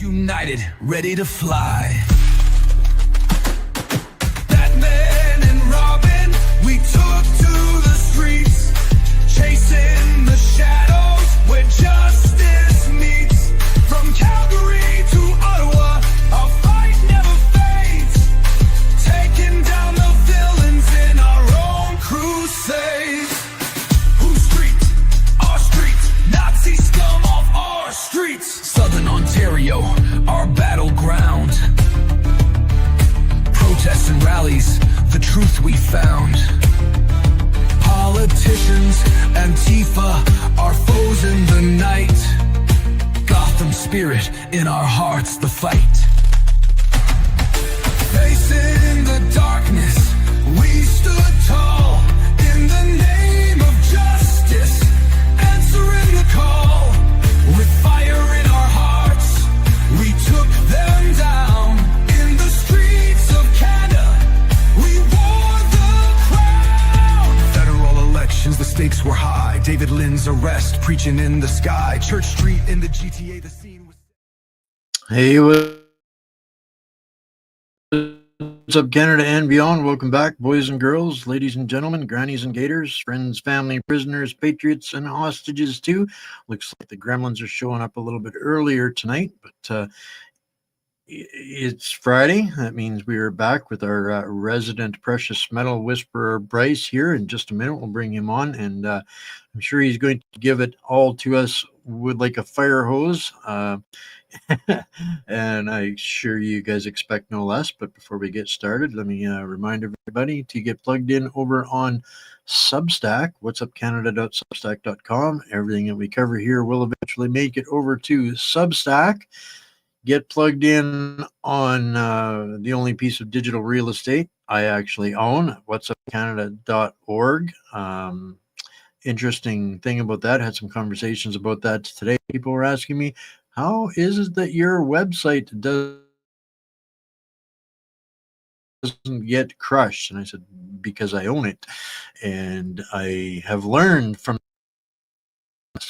United, ready to fly. Batman and Robin, we took to the streets, chasing the shadows where justice meets. From Calgary to Ottawa, our fight never fades, taking down the villains in our own crusades. Whose street? Our street. Nazi scum off our streets. Southern Ontario, our battleground. Protests and rallies, the truth we found. Politicians, Antifa, our foes in the night. Gotham spirit in our hearts, the fight. Facing the darkness, we stood tall. In the name of justice, answering the call. With fire in our hearts, we took them down. In the streets of Canada, we wore the crown. Federal elections, the stakes were high. David Lynn's arrest, preaching in the sky. Church Street in the GTA, the scene was... Hey, what's up, Canada and beyond? Welcome back, boys and girls, ladies and gentlemen, grannies and gators, friends, family, prisoners, patriots, and hostages too. Looks like the gremlins are showing up a little bit earlier tonight, but it's Friday. That means we are back with our resident precious metal whisperer, Bryce, here. In just a minute, we'll bring him on, and I'm sure he's going to give it all to us with like a fire hose. And I'm sure you guys expect no less. But before we get started, let me remind everybody to get plugged in over on Substack, whatsupcanada.substack.com. Everything that we cover here will eventually make it over to Substack. Get plugged in on the only piece of digital real estate I actually own, whatsupcanada.org. Interesting thing about that, had some conversations about that today. People were asking me, how is it that your website doesn't get crushed? And I said, because I own it. And I have learned from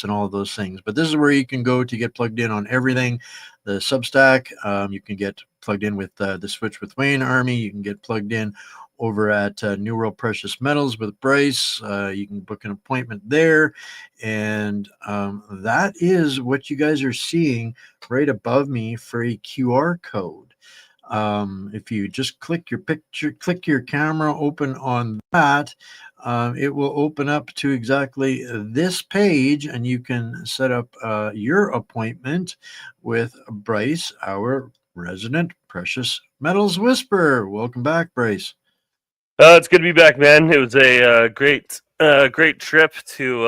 and all of those things. But this is where you can go to get plugged in on everything. The Substack, you can get plugged in with the Switch with Wayne Army. You can get plugged in over at New World Precious Metals with Bryce. You can book an appointment there. And that is what you guys are seeing right above me for a QR code. If you just click your picture, click your camera open on that, it will open up to exactly this page, and you can set up your appointment with Bryce, our resident precious metals whisperer. Welcome back, Bryce. It's good to be back, man. It was a great trip to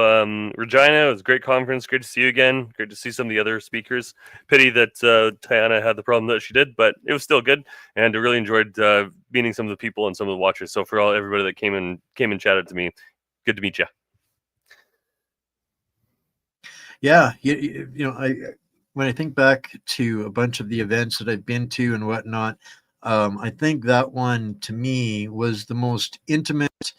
Regina. It was a great conference. Great to see you again. Great to see some of the other speakers. Pity that Tiana had the problem that she did, but it was still good. And I really enjoyed meeting some of the people and some of the watchers. So for everybody that came and chatted to me, good to meet you. Yeah, you know, when I think back to a bunch of the events that I've been to and whatnot, I think that one to me was the most intimate,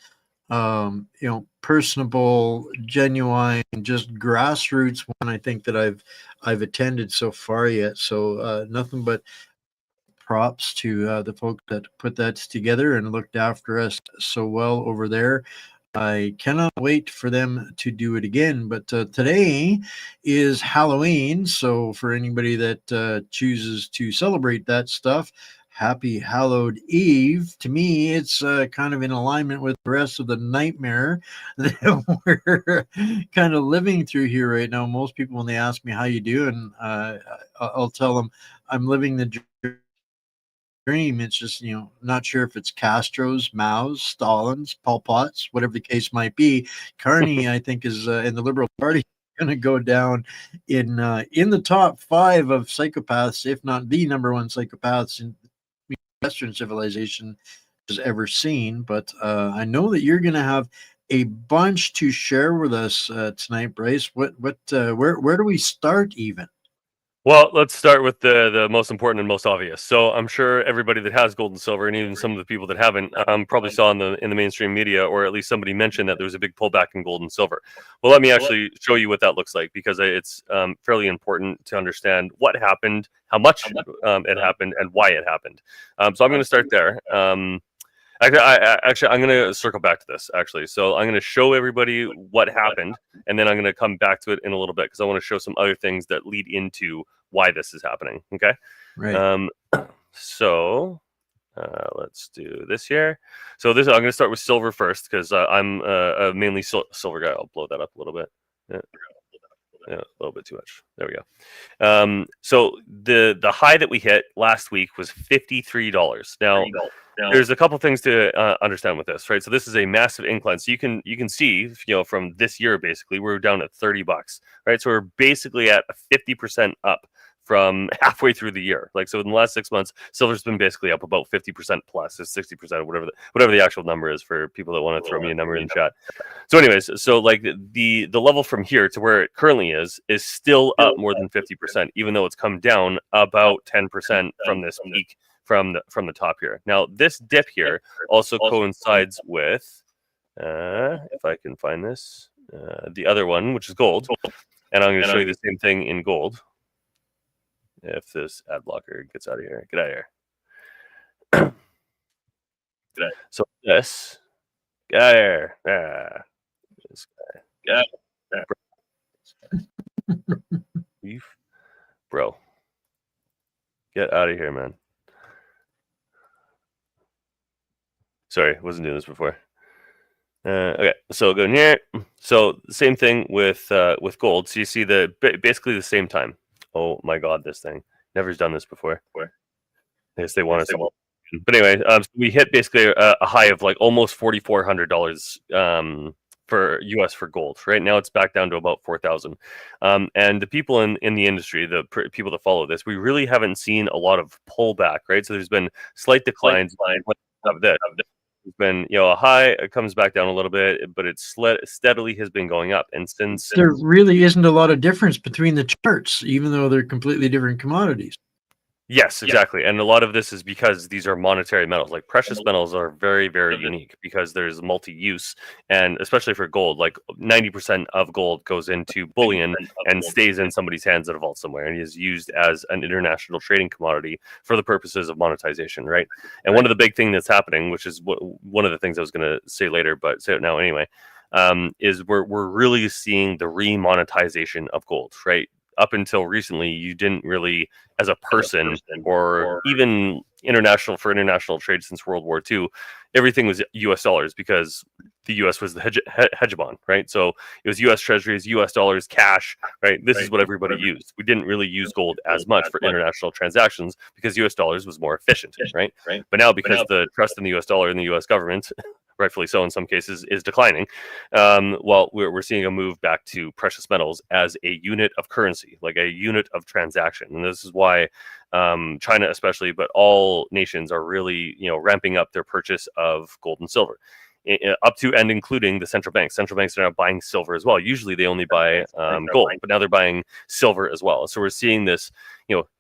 personable, genuine, just grassroots one I think that I've attended so far yet. So nothing but props to the folks that put that together and looked after us so well over there. I cannot wait for them to do it again. But today is Halloween, so for anybody that chooses to celebrate that stuff, Happy Hallowed Eve. To me, it's kind of in alignment with the rest of the nightmare that we're kind of living through here right now. Most people, when they ask me how you do, and I'll tell them I'm living the dream. It's just, not sure if it's Castro's, Mao's, Stalin's, Pol Pot's, whatever the case might be. Carney, I think, is in the Liberal Party going to go down in the top 5 of psychopaths, if not the number 1 psychopaths in Western civilization has ever seen. But I know that you're going to have a bunch to share with us tonight, Bryce. Where do we start even? Well, let's start with the most important and most obvious. So I'm sure everybody that has gold and silver, and even some of the people that haven't, probably saw in the mainstream media, or at least somebody mentioned that there was a big pullback in gold and silver. Well, let me actually show you what that looks like, because it's fairly important to understand what happened, how much it happened, and why it happened. So I'm going to start there. Actually, I'm going to circle back to this, actually. So I'm going to show everybody what happened, and then I'm going to come back to it in a little bit, because I want to show some other things that lead into why this is happening. Okay. Right. So let's do this here. So I'm going to start with silver first, because I'm a mainly silver guy. I'll blow that up a little bit. Yeah, a little bit too much. There we go. So the high that we hit last week was $53. Now, there's a couple things to understand with this, right? So this is a massive incline. So you can see, from this year, basically, we're down at $30, right? So we're basically at 50% up from halfway through the year. Like, so in the last 6 months, silver's been basically up about 50% plus, or 60%, whatever the actual number is, for people that want to throw me a number in the chat. So anyways, so like the level from here to where it currently is still up more than 50%, even though it's come down about 10% from this peak from the top here. Now, this dip here also coincides with, if I can find this, the other one, which is gold. And I'm going to show you the same thing in gold. If this ad blocker gets out of here, get out of here. So this, get out of here. This guy. Bro, get out of here, man. Sorry, wasn't doing this before. Okay, so go in here. So same thing with gold. So you see basically the same time. Oh my God, this thing never's done this before. I guess they want us to. But anyway, so we hit basically a high of like almost $4,400 for US for gold. Right now, it's back down to about 4,000. And the people in the industry, the people that follow this, we really haven't seen a lot of pullback. Right, so there's been slight declines of this. It's been, a high, it comes back down a little bit, but it's steadily has been going up. And since there really isn't a lot of difference between the charts, even though they're completely different commodities. Yes, exactly. And a lot of this is because these are monetary metals. Like, precious metals are very, very unique, because there's multi-use, and especially for gold, like 90% of gold goes into bullion and stays in somebody's hands at a vault somewhere, and is used as an international trading commodity for the purposes of monetization, right? And one of the big things that's happening, which is one of the things I was going to say later, but say it now anyway, is we're really seeing the remonetization of gold, right? Up until recently, you didn't really, as a person, or even international trade since World War II, everything was US dollars, because the US was the hegemon, right? So it was US treasuries, US dollars, cash, right? This is what everybody used. We didn't really use gold as much for international transactions, because US dollars was more efficient, right? But now, because the trust in the US dollar and the US government, rightfully so in some cases, is declining, well, we're seeing a move back to precious metals as a unit of currency, like a unit of transaction. And this is why China especially, but all nations, are really ramping up their purchase of gold and silver, up to and including the central banks. Central banks are now buying silver as well. Usually they only buy gold, but now they're buying silver as well. So we're seeing this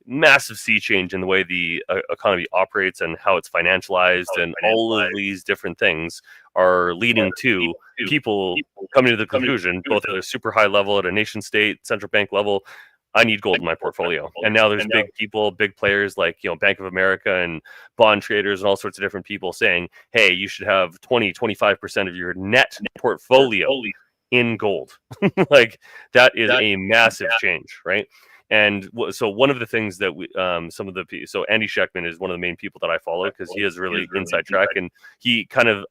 massive sea change in the way the economy operates and how it's financialized, and all of these different things are leading to people coming to the conclusion, both at a super high level, at a nation state, central bank level, I need gold in my portfolio. And now there's big people, big players like Bank of America and bond traders and all sorts of different people saying, hey, you should have 25% of your net portfolio in gold. Like, that is a massive change, right? And so one of the things that we, so Andy Sheckman is one of the main people that I follow, because he has really inside track, and he kind of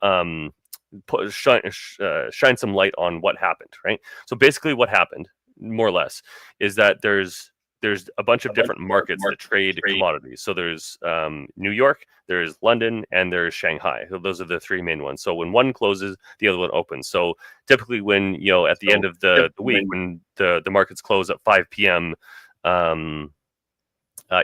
shine some light on what happened, right? So basically what happened, more or less, is that there's a bunch of different markets that trade commodities. So there's New York, there's London, and there's Shanghai. So those are the three main ones. So when one closes, the other one opens. So typically when, at the end of the week, when the markets close at 5 p.m.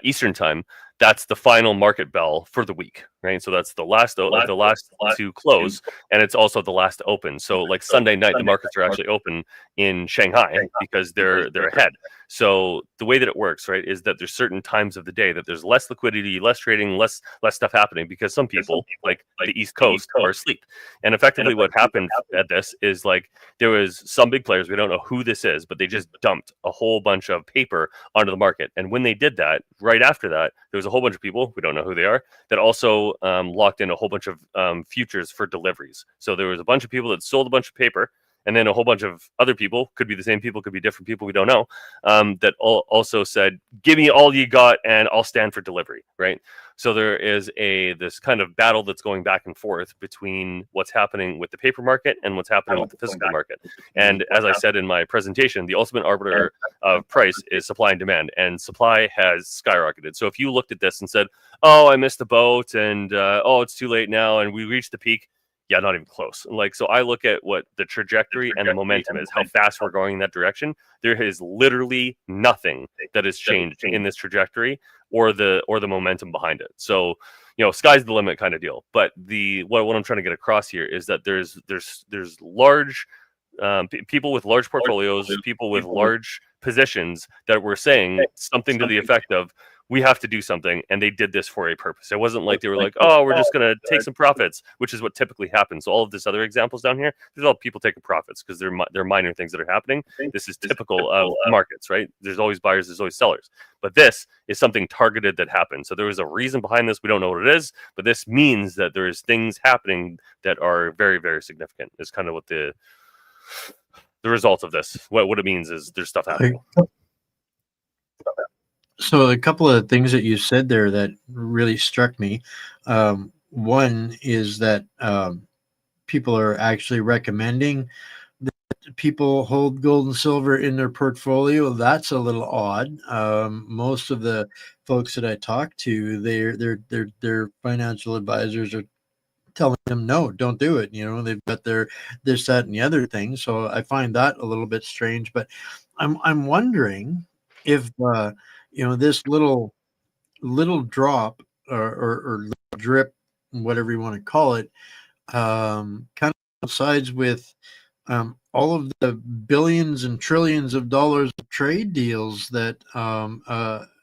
Eastern time, that's the final market bell for the week, right? So that's the last to close, and it's also the last to open. So like Sunday night, the markets are actually open in Shanghai because they're ahead. So the way that it works, right, is that there's certain times of the day that there's less liquidity, less trading, less stuff happening because some people, like the East Coast, are asleep. And effectively what happened at this is like there was some big players, we don't know who this is, but they just dumped a whole bunch of paper onto the market. And when they did that, right after that, there was a whole bunch of people, we don't know who they are, that also locked in a whole bunch of futures for deliveries. So there was a bunch of people that sold a bunch of paper, and then a whole bunch of other people, could be the same people, could be different people, we don't know, that also said, give me all you got and I'll stand for delivery, right? So there is this kind of battle that's going back and forth between what's happening with the paper market and what's happening with the physical market. And as I said in my presentation, the ultimate arbiter of price is supply and demand, and supply has skyrocketed. So if you looked at this and said, oh, I missed the boat, and oh, it's too late now, and we reached the peak, yeah, not even close. Like, so I look at what the trajectory and the momentum is, how fast we're going in that direction. There is literally nothing that has changed in this trajectory or the momentum behind it. So, you know, sky's the limit kind of deal. But what I'm trying to get across here is that there's large people with large portfolios, people with large positions that were saying something to the effect of, we have to do something, and they did this for a purpose. It wasn't like they were like, oh, we're just going to take some profits, which is what typically happens. So all of this other examples down here, there's all people taking profits because they're minor things that are happening. This is typical of markets, right? There's always buyers, there's always sellers. But this is something targeted that happened. So there was a reason behind this. We don't know what it is, but this means that there's things happening that are very, very significant. It's kind of what the result of this. What it means is there's stuff happening. So a couple of things that you said there that really struck me. One is that people are actually recommending that people hold gold and silver in their portfolio. That's a little odd. Most of the folks that I talk to, their financial advisors are telling them, no, don't do it. You know, they've got this, that, and the other thing. So I find that a little bit strange. But I'm wondering if you know, this little drop or little drip, whatever you want to call it, kind of coincides with all of the billions and trillions of dollars of trade deals that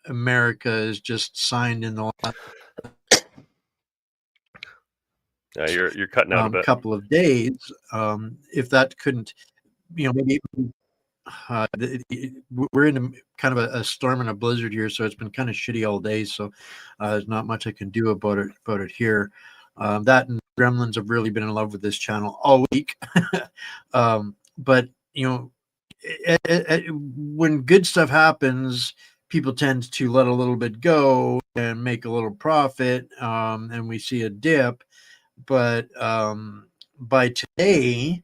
America has just signed in the last You're cutting out a bit. couple of days. If that couldn't, you know, maybe we're in kind of a storm and a blizzard here, so it's been kind of shitty all day. So there's not much I can do about it here. That and Gremlins have really been in love with this channel all week. But you know, when good stuff happens, people tend to let a little bit go and make a little profit, and we see a dip. But by today,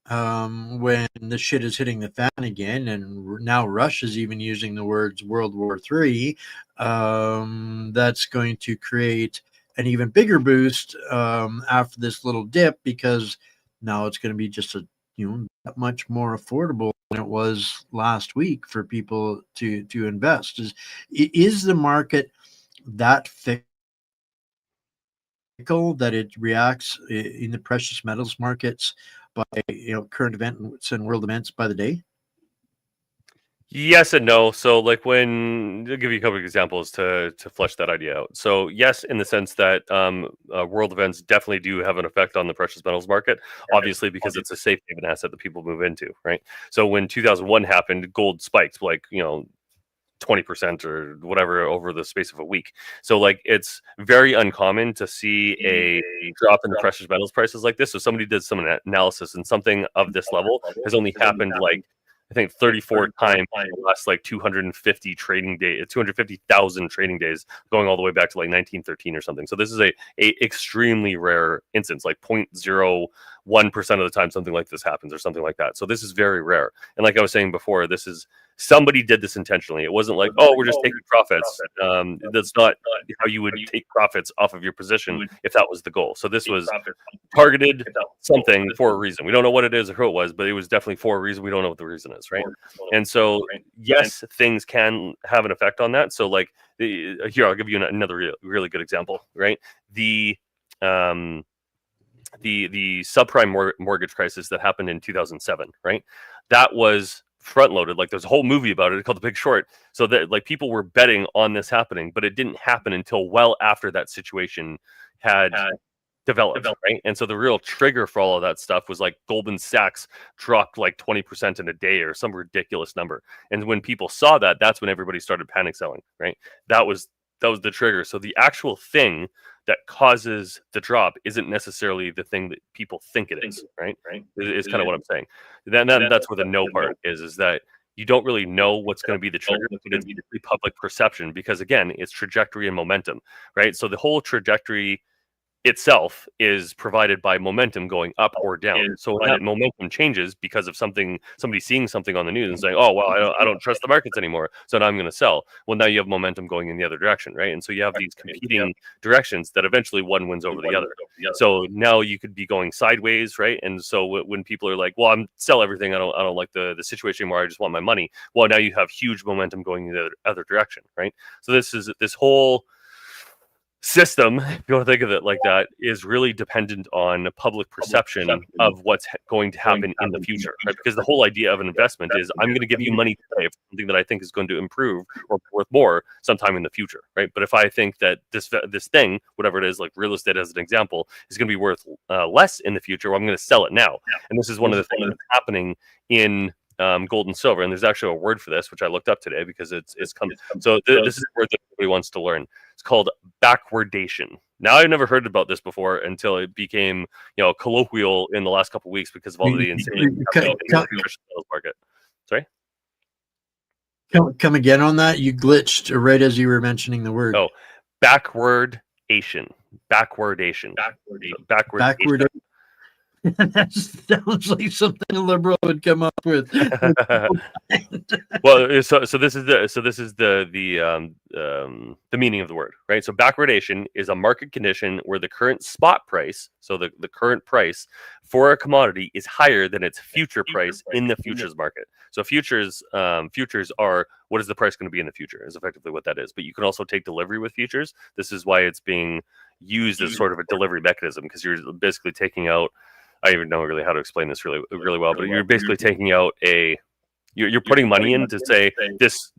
when the shit is hitting the fan again, and now Russia's even using the words World War III, that's going to create an even bigger boost after this little dip, because now it's going to be just that much more affordable than it was last week for people to invest. Is the market that fickle that it reacts in the precious metals markets by current events and world events by the day? Yes and no. So like I'll give you a couple of examples to flesh that idea out. So yes, in the sense that world events definitely do have an effect on the precious metals market, obviously, because it's a safe haven asset that people move into, right? So when 2001 happened, gold spiked like 20% or whatever over the space of a week. So like it's very uncommon to see a drop in the precious metals prices like this. So somebody did some analysis, and something of this level has only happened like I think 34 times in the last like 250 trading days, 250,000 trading days, going all the way back to like 1913 or something. So this is a extremely rare instance, like 0.01% of the time something like this happens or something like that. So this is very rare. And like I was saying before, this is somebody did this intentionally. It wasn't like, oh, we're just taking profits. That's not how you would take profits off of your position if that was the goal. So this was targeted something for a reason. We don't know what it is or who it was, but it was definitely for a reason. We don't know what the reason is, right? And so, yes, things can have an effect on that. So, like, here, I'll give you another really good example, right? The subprime mortgage crisis that happened in 2007, right? That was front loaded. Like, there's a whole movie about it called The Big Short. So that, like, people were betting on this happening, but it didn't happen until well after that situation had developed, right? And so the real trigger for all of that stuff was like Goldman Sachs dropped like 20% in a day or some ridiculous number. And when people saw that, that's when everybody started panic selling, right? That was the trigger. So the actual thing that causes the drop isn't necessarily the thing that people think it is, right? Is kind of what I'm saying. Then that's where the no part is that you don't really know what's going to be the trigger, but it's the public perception, because again, it's trajectory and momentum, right? So the whole trajectory itself is provided by momentum going up or down. So when that momentum changes because of somebody seeing something on the news and saying, oh, well, I don't trust the markets anymore, so now I'm going to sell. Well, now you have momentum going in the other direction, right? And so you have these competing directions that eventually one wins over the other. So now you could be going sideways, right? And so when people are like, well, I'm sell everything, I don't like the situation anymore, I just want my money. Well, now you have huge momentum going in the other direction, right? So this whole system, if you want to think of it like that, is really dependent on public perception of what's going to happen in the future, right? Because the whole idea of an investment is I'm going to give you money today for something that I think is going to improve or worth more sometime in the future, right? But if I think that this thing, whatever it is, like real estate as an example, is going to be worth less in the future, well, I'm going to sell it now. And this is one of the things that's happening in gold and silver, and there's actually a word for this which I looked up today because it's come. So this is a word that everybody wants to learn. It's called backwardation. Now, I've never heard about this before until it became colloquial in the last couple of weeks because of all of the insanity in the sales market. Sorry. Come again on that? You glitched right as you were mentioning the word. Oh, backwardation. Backwardation. Backward. That sounds like something a liberal would come up with. Well, so this is the meaning of the word, right? So backwardation is a market condition where the current spot price, so the current price for a commodity, is higher than its future price in the futures market. So futures are what is the price going to be in the future is effectively what that is. But you can also take delivery with futures. This is why it's being used as sort of a delivery mechanism, because you're basically taking out. I don't even know really how to explain this really well, but you're basically taking out you're putting money in to say this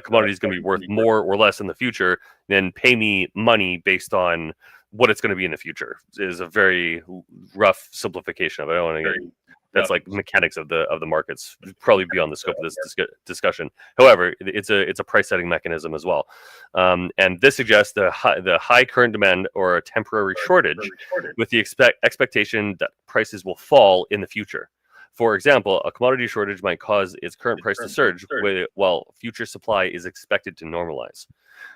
commodity is going to be worth more or less in the future, then pay me money based on what it's going to be in the future. Is a very rough simplification of it. I don't want to get, that's like mechanics of the markets, probably beyond the scope of this discussion. However, it's a price setting mechanism as well, and this suggests the high current demand or a temporary shortage with the expectation that prices will fall in the future. For example, a commodity shortage might cause its current price to surge while future supply is expected to normalize.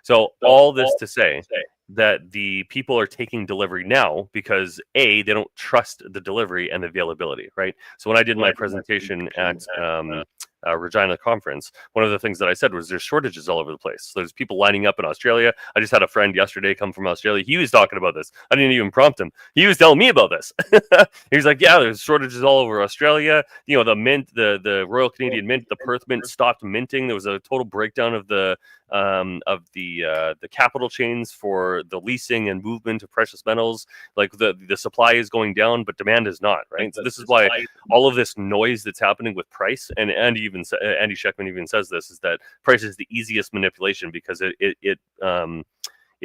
So all this to say that the people are taking delivery now because they don't trust the delivery and the availability, right? So when I did my presentation at Regina conference, one of the things that I said was there's shortages all over the place. So there's people lining up in Australia. I just had a friend yesterday come from Australia. He was talking about this. I didn't even prompt him. He was telling me about this. He's like, yeah, there's shortages all over Australia. The mint, the Royal Canadian Mint, the Perth Mint stopped minting. There was a total breakdown of the capital chains for the leasing and movement of precious metals. Like the supply is going down, but demand is not, right? So this is why all of this noise that's happening with price, and Andy Schekman even says this, is that price is the easiest manipulation because it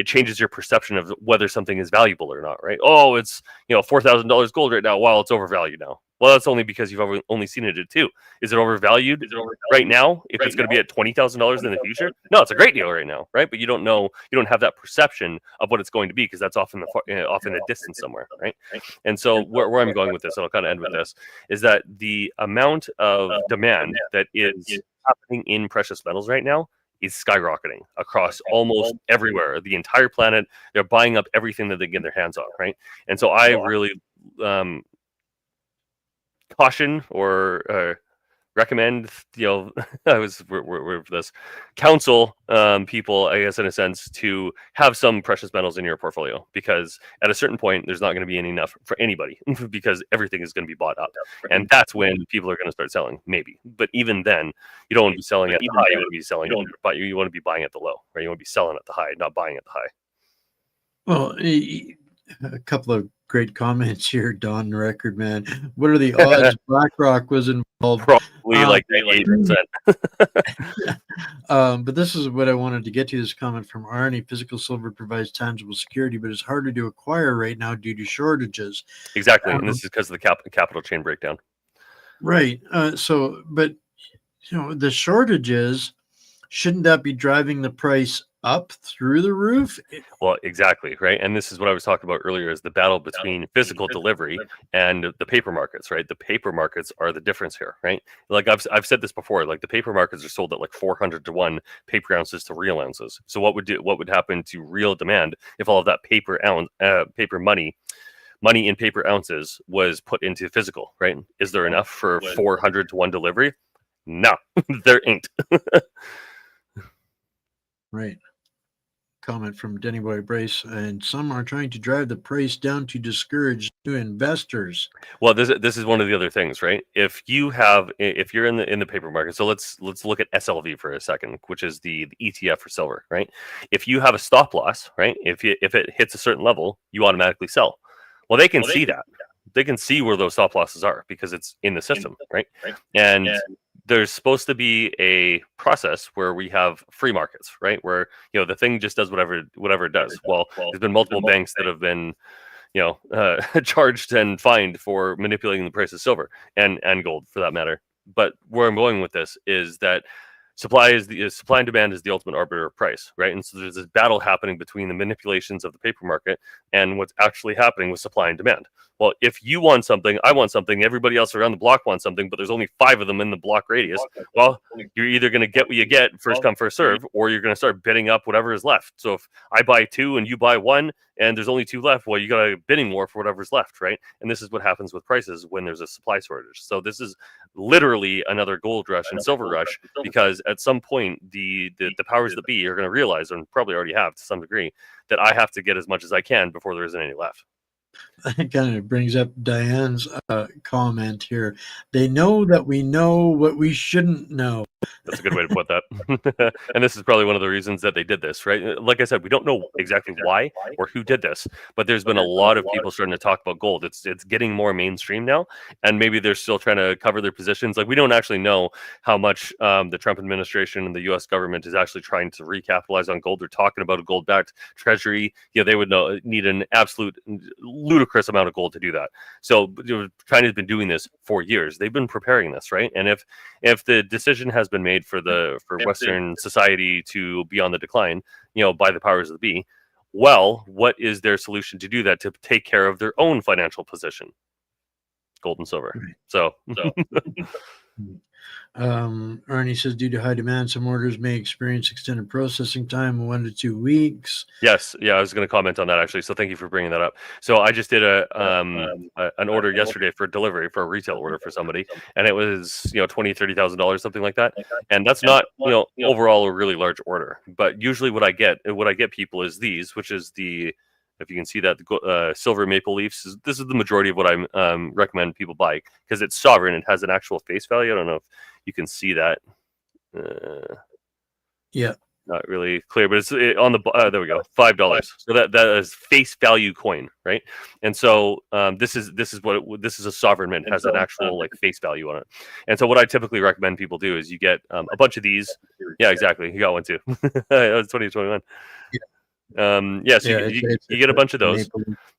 changes your perception of whether something is valuable or not, right? Oh, it's $4,000 gold right now, while it's overvalued now. Well, that's only because you've only seen it at 2. Is it overvalued right now? If it's going to be at $20,000 in the future, no, it's a great deal right now, right? But you don't know, you don't have that perception of what it's going to be because that's off in the distance somewhere, right? And so where I'm going with this, and I'll kind of end with this, is that the amount of demand that is happening in precious metals right now is skyrocketing across almost everywhere, the entire planet. They're buying up everything that they get their hands on, right? And so I really caution or recommend, we're for this, counsel people, I guess, in a sense, to have some precious metals in your portfolio, because at a certain point, there's not going to be enough for anybody because everything is going to be bought up. And that's when people are going to start selling, maybe. But even then, you don't want to be selling at the high. You want to be selling, you want to be buying at the low, right? You want to be selling at the high, not buying at the high. Well, a couple of great comments here, Don Record Man. What are the odds BlackRock was involved? Probably like 98%. But this is what I wanted to get to. This comment from Arnie: physical silver provides tangible security, but it's harder to acquire right now due to shortages. Exactly, and this is because of the capital chain breakdown. Right. But the shortages, shouldn't that be driving the price up through the roof? Well, exactly, right. And this is what I was talking about earlier, is the battle between physical delivery and the paper markets, right? The paper markets are the difference here, right? Like I've said this before, like the paper markets are sold at like 400 to 1 paper ounces to real ounces. So what would happen to real demand if all of that paper money in paper ounces was put into physical, right? Is there enough for 400 to 1 delivery? No, there ain't. Right. Comment from Denny Boy Bryce: and some are trying to drive the price down to discourage new investors. Well, this is one of the other things, right? If you're in the paper market, so let's look at SLV for a second, which is the ETF for silver, right? If you have a stop loss, right? If it hits a certain level, you automatically sell. Well, they can see that. They can see where those stop losses are because it's in the system, right? And there's supposed to be a process where we have free markets, right? Where the thing just does whatever it does. Well, there's been multiple banks that have been charged and fined for manipulating the price of silver and gold, for that matter. But where I'm going with this is that supply and demand is the ultimate arbiter of price, right? And so there's this battle happening between the manipulations of the paper market and what's actually happening with supply and demand. Well, if you want something, I want something, everybody else around the block wants something, but there's only 5 of them in the block radius. Well, you're either going to get what you get, first come, first serve, or you're going to start bidding up whatever is left. So if I buy 2 and you buy 1 and there's only 2 left, well, you got a bidding war for whatever's left, right? And this is what happens with prices when there's a supply shortage. So this is literally another gold rush and silver rush, because at some point the powers that be are going to realize, and probably already have to some degree, that I have to get as much as I can before there isn't any left. That kind of brings up Diane's comment here. They know that we know what we shouldn't know. That's a good way to put that. And this is probably one of the reasons that they did this, right? Like I said, we don't know exactly why or who did this, but there's been a lot of people starting to talk about gold. It's getting more mainstream now, and maybe they're still trying to cover their positions. Like, we don't actually know how much the Trump administration and the U.S. government is actually trying to recapitalize on gold. They're talking about a gold-backed treasury. They would need an absolute ludicrous amount of gold to do that. So China's been doing this for years. They've been preparing this, right? And if the decision has been made for Western society to be on the decline, by the powers that be, well, what is their solution to do that, to take care of their own financial position? Gold and silver. Right. So. Arnie says, due to high demand, some orders may experience extended processing time, 1 to 2 weeks. Yes, I was going to comment on that, actually. So thank you for bringing that up. So I just did an order yesterday for delivery, for a retail order for somebody, and it was $20,000-$30,000, something like that. And that's not overall a really large order. But usually what I get people is these, which is the, if you can see that, the silver maple leafs. This is the majority of what I recommend people buy, because it's sovereign. It has an actual face value. I don't know if you can see that. Yeah, not really clear, but it's on the there we go, $5. So that is face value coin, right? And so this is a sovereign mint. It has an actual like face value on it. And so what I typically recommend people do is you get a bunch of these. Yeah, exactly. You got one too. That was 2021. So you get a bunch of those.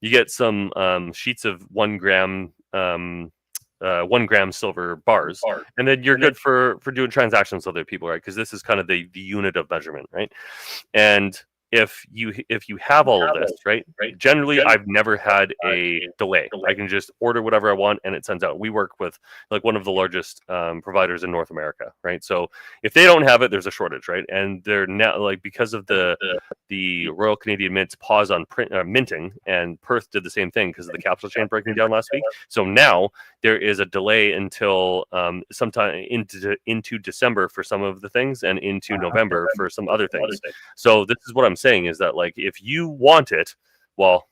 You get some sheets of 1 gram 1 gram silver bars, and then you're good for doing transactions with other people, right? Because this is kind of the unit of measurement, right? And if you have all of this, right? Generally, I've never had a delay. I can just order whatever I want and it sends out. We work with like one of the largest providers in North America, right? So if they don't have it, there's a shortage, right? And they're now like because of the Royal Canadian Mint's pause on minting, and Perth did the same thing because of the capital chain breaking down last week. So now there is a delay until sometime into December for some of the things and into November for some other things. So this is what I'm saying is that like if you want it, well,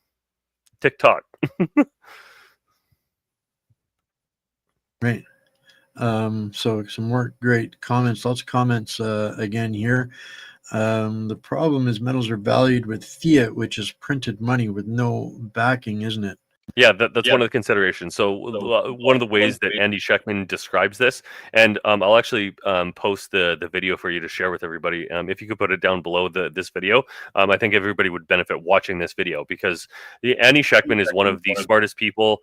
TikTok. Right. So some more great comments, lots of comments again here. The problem is metals are valued with fiat, which is printed money with no backing, isn't it? Yeah, that's one of the considerations. So one of the ways that Andy Scheckman describes this, and I'll actually post the video for you to share with everybody. If you could put it down below this video, I think everybody would benefit watching this video because Andy Scheckman is one of the smartest people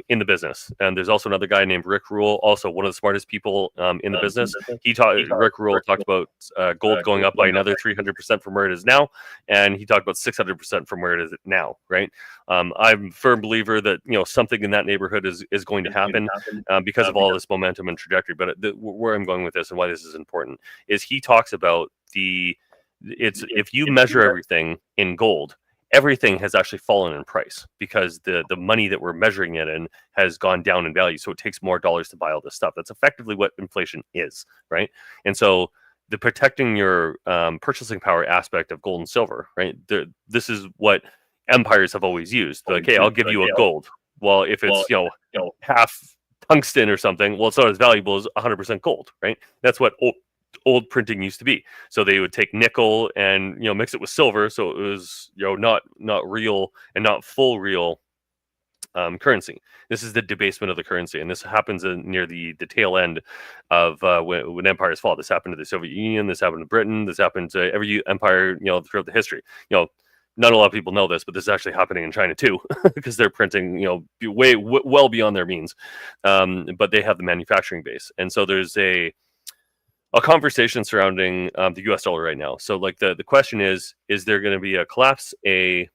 in the business. And there's also another guy named Rick Rule, also one of the smartest people in the business. Rick Rule talked about gold going up by another 300% from where it is now, and he talked about 600% from where it is now, right? I'm a firm believer that something in that neighborhood is going to happen because of all this momentum and trajectory. But where I'm going with this and why this is important is he talks about if you measure everything in gold, everything has actually fallen in price because the money that we're measuring it in has gone down in value. So it takes more dollars to buy all this stuff. That's effectively what inflation is, right? And so the protecting your purchasing power aspect of gold and silver, right? This is what empires have always used. Like, hey, I'll give you a gold. Well, if it's half tungsten or something, well, it's not as valuable as 100% gold, right? That's what old printing used to be. So they would take nickel and mix it with silver, so it was not real and not full real currency. This is the debasement of the currency, and this happens near the tail end of when empires fall. This happened to the Soviet Union, this happened to Britain, this happened to every empire throughout the history. Not a lot of people know this, but this is actually happening in China too, because they're printing well beyond their means, but they have the manufacturing base, and so there's a conversation surrounding the U.S. dollar right now. So, like the question is there going to be a collapse, a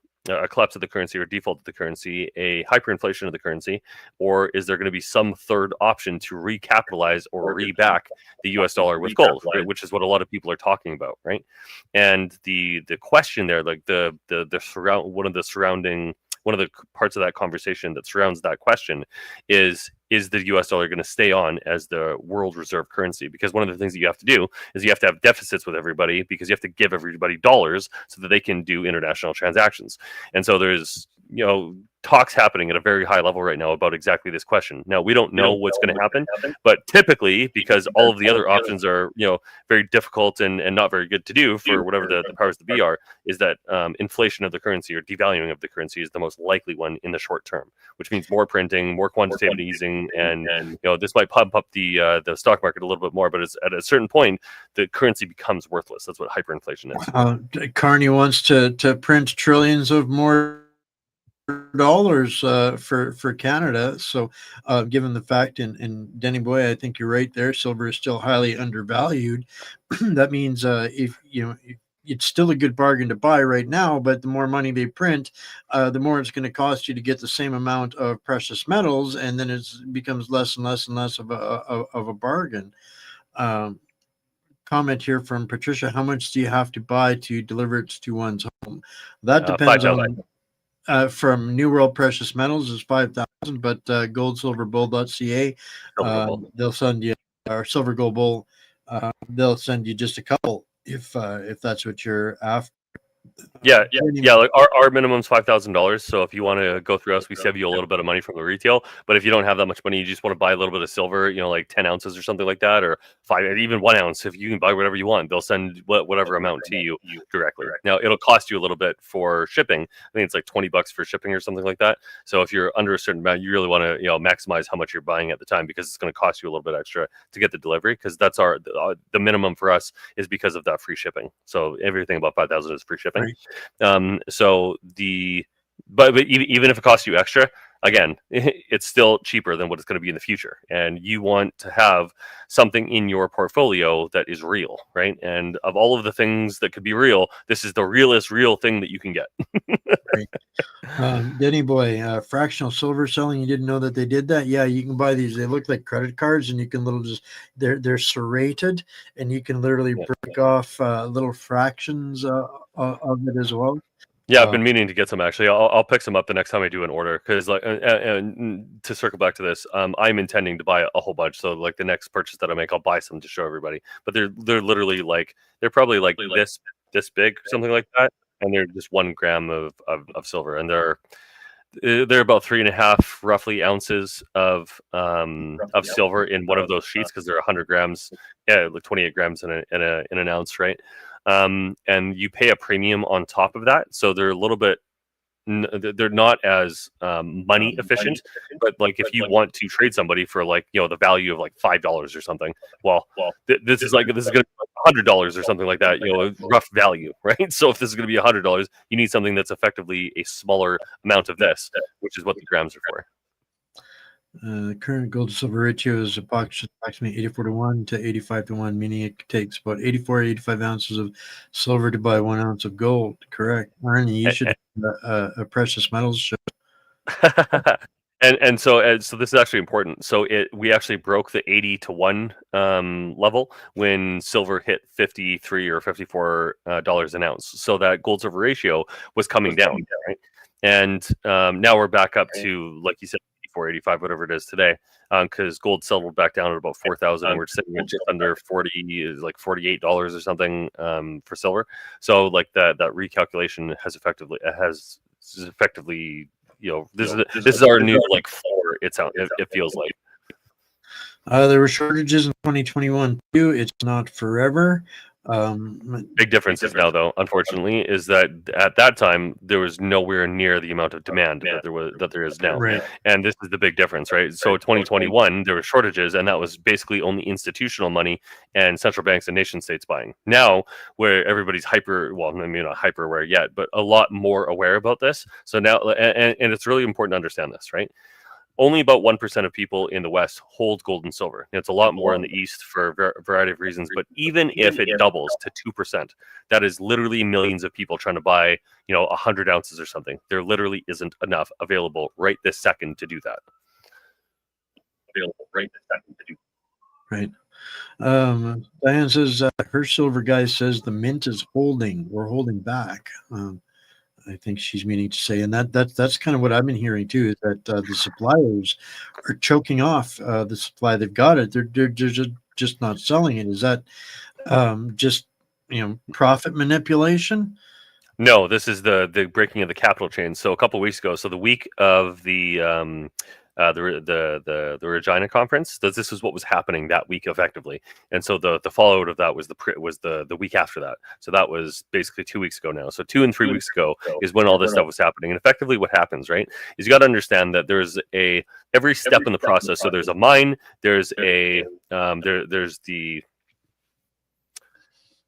collapse of the currency or default of the currency, a hyperinflation of the currency, or is there going to be some third option to recapitalize or reback the U.S. dollar with gold, right? Which is what a lot of people are talking about, right? And the question there, like one of the parts of that conversation that surrounds that question is the US dollar going to stay on as the world reserve currency? Because one of the things that you have to do is you have to have deficits with everybody because you have to give everybody dollars so that they can do international transactions. And so there's talks happening at a very high level right now about exactly this question. Now, we don't know what's going to happen, but typically, because all of the other options are, very difficult and not very good to do for whatever the powers that be are, is that inflation of the currency or devaluing of the currency is the most likely one in the short term, which means more printing, more quantitative easing, and this might pump up the stock market a little bit more, but it's at a certain point, the currency becomes worthless. That's what hyperinflation is. Carney wants to print trillions of more dollars for Canada. So given the fact, and Denny Boy, I think you're right there, silver is still highly undervalued. That means if it's still a good bargain to buy right now, but the more money they print, the more it's going to cost you to get the same amount of precious metals, and then it becomes less and less and less of a bargain. Comment here from Patricia: how much do you have to buy to deliver it to one's home? That depends on from New World Precious Metals is 5,000, but goldsilverbull.ca they'll send you, or Silver Gold Bull, they'll send you just a couple if that's what you're after. Yeah. Like our minimum's $5,000. So if you want to go through us, we save you a little bit of money from the retail. But if you don't have that much money, you just want to buy a little bit of silver, like 10 ounces or something like that, or 5, even 1 ounce. If you can buy whatever you want, they'll send whatever amount to you directly. Now it'll cost you a little bit for shipping. I think it's like $20 for shipping or something like that. So if you're under a certain amount, you really want to maximize how much you're buying at the time, because it's going to cost you a little bit extra to get the delivery. Because that's the minimum for us is because of that free shipping. So everything above 5,000 is free shipping. Right. But even if it costs you extra, again, it's still cheaper than what it's going to be in the future. And you want to have something in your portfolio that is real, right? And of all of the things that could be real, this is the realest real thing that you can get. Right. Denny boy, fractional silver selling. You didn't know that they did that? Yeah, you can buy these. They look like credit cards, and you can they're serrated, and you can literally break off little fractions of it as well. Yeah, I've been meaning to get some actually. I'll pick some up the next time I do an order because, like, and to circle back to this, I'm intending to buy a whole bunch. So, like, the next purchase that I make, I'll buy some to show everybody. But they're literally like they're probably like this big, something like that, and they're just 1 gram of silver, and they're about 3.5 roughly ounces of silver in one of those sheets because they're 100 grams, like 28 grams in an ounce, right? And you pay a premium on top of that, so they're a little bit they're not as money efficient, but like if you want to trade somebody for, like, the value of like $5 or something, well, this is going to be $100 or something like that, rough value, right? So if this is going to be $100, you need something that's effectively a smaller amount of this, which is what the grams are for. The current gold to silver ratio is approximately 84-1 to 85-1, meaning it takes about 85 ounces of silver to buy 1 ounce of gold. Correct. Arnie, you should have a precious metals show. And so this is actually important. So we actually broke the 80-1 level when silver hit 53 or $54 an ounce. So that gold silver ratio was coming down, right? And now we're back up to, like you said, 85, whatever it is today, because gold settled back down at about 4,000. We're sitting at just under 40, is like $48 or something for silver. So like that recalculation has effectively this is our new like floor. It feels like. There were shortages in 2021 too. It's not forever. Big differences now, though, unfortunately, is that at that time there was nowhere near the amount of demand that there is now, right? And this is the big difference, right? So 2021 there were shortages, and that was basically only institutional money and central banks and nation states buying. Now, where everybody's not hyper aware yet, but a lot more aware about this. So now, and it's really important to understand this, right? Only about 1% of people in the West hold gold and silver. It's a lot more in the East for a variety of reasons. But even if it doubles to 2%, that is literally millions of people trying to buy, 100 ounces or something. There literally isn't enough available right this second to do that. Right. Diane says her silver guy says the mint is holding. We're holding back. I think she's meaning to say, and that's kind of what I've been hearing too, is that the suppliers are choking off the supply. They've got it. They're just not selling it. Is that just profit manipulation? No, this is the breaking of the capital chain. So a couple of weeks ago, so the week of the Regina conference, this is what was happening that week effectively, and so the fallout of that was the week after that. So that was basically 2 weeks ago now. So 2 and 3 weeks ago is when all this stuff was happening. And effectively, what happens, right, is you got to understand that there's every step in the process. So there's a mine, there's there's the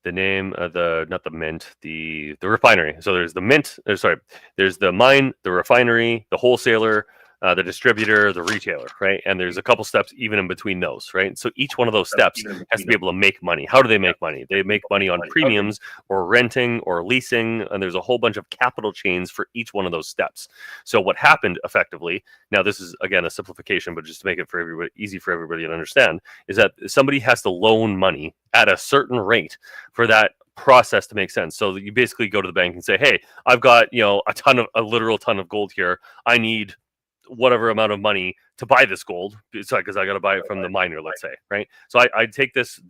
name of not the mint, the refinery. So there's the mint. There's the mine, the refinery, the wholesaler, the distributor, the retailer, right? And there's a couple steps even in between those, right? So each one of those steps has to be able to make money. How do they make money? They make money on premiums or renting or leasing, and there's a whole bunch of capital chains for each one of those steps. So what happened effectively, now this is again a simplification, but just to make it for everybody easy for everybody to understand, is that somebody has to loan money at a certain rate for that process to make sense. So you basically go to the bank and say, hey, I've got a literal ton of gold here. I need whatever amount of money to buy this gold, because I got to buy it from the miner, let's say, right? So I take this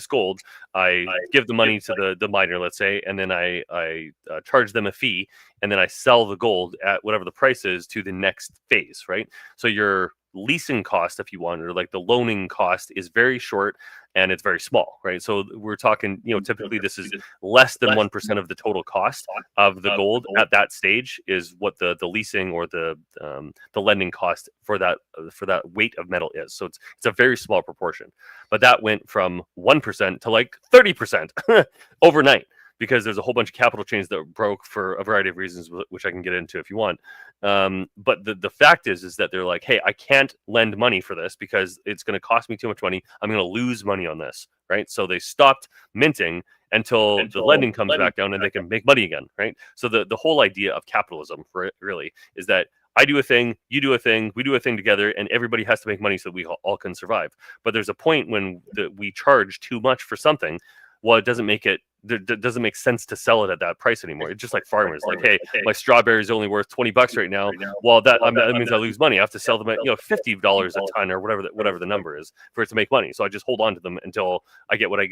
gold, I give the money to the miner, let's say, and then I charge them a fee, and then I sell the gold at whatever the price is to the next phase, right? So your leasing cost, if you want, or like the loaning cost, is very short and it's very small, right? So we're talking, typically this is less than 1% of the total cost of the gold at that stage is what the leasing or the lending cost for that weight of metal is. So it's a very small proportion, but that went from 1% to like 30% overnight. because there's a whole bunch of capital chains that broke for a variety of reasons, which I can get into if you want. But the fact is that they're like, hey, I can't lend money for this because it's going to cost me too much money. I'm going to lose money on this, right? So they stopped minting until the lending comes back down and they can make money again, right? So the whole idea of capitalism really is that I do a thing, you do a thing, we do a thing together, and everybody has to make money so we all can survive. But there's a point when we charge too much for something. Well, it doesn't make sense to sell it at that price anymore. It's just like farmers, like, hey, my strawberries are only worth $20 right now. Well, that means I lose money. I have to sell them at $50 a ton or whatever the number is for it to make money. So I just hold on to them until I get what I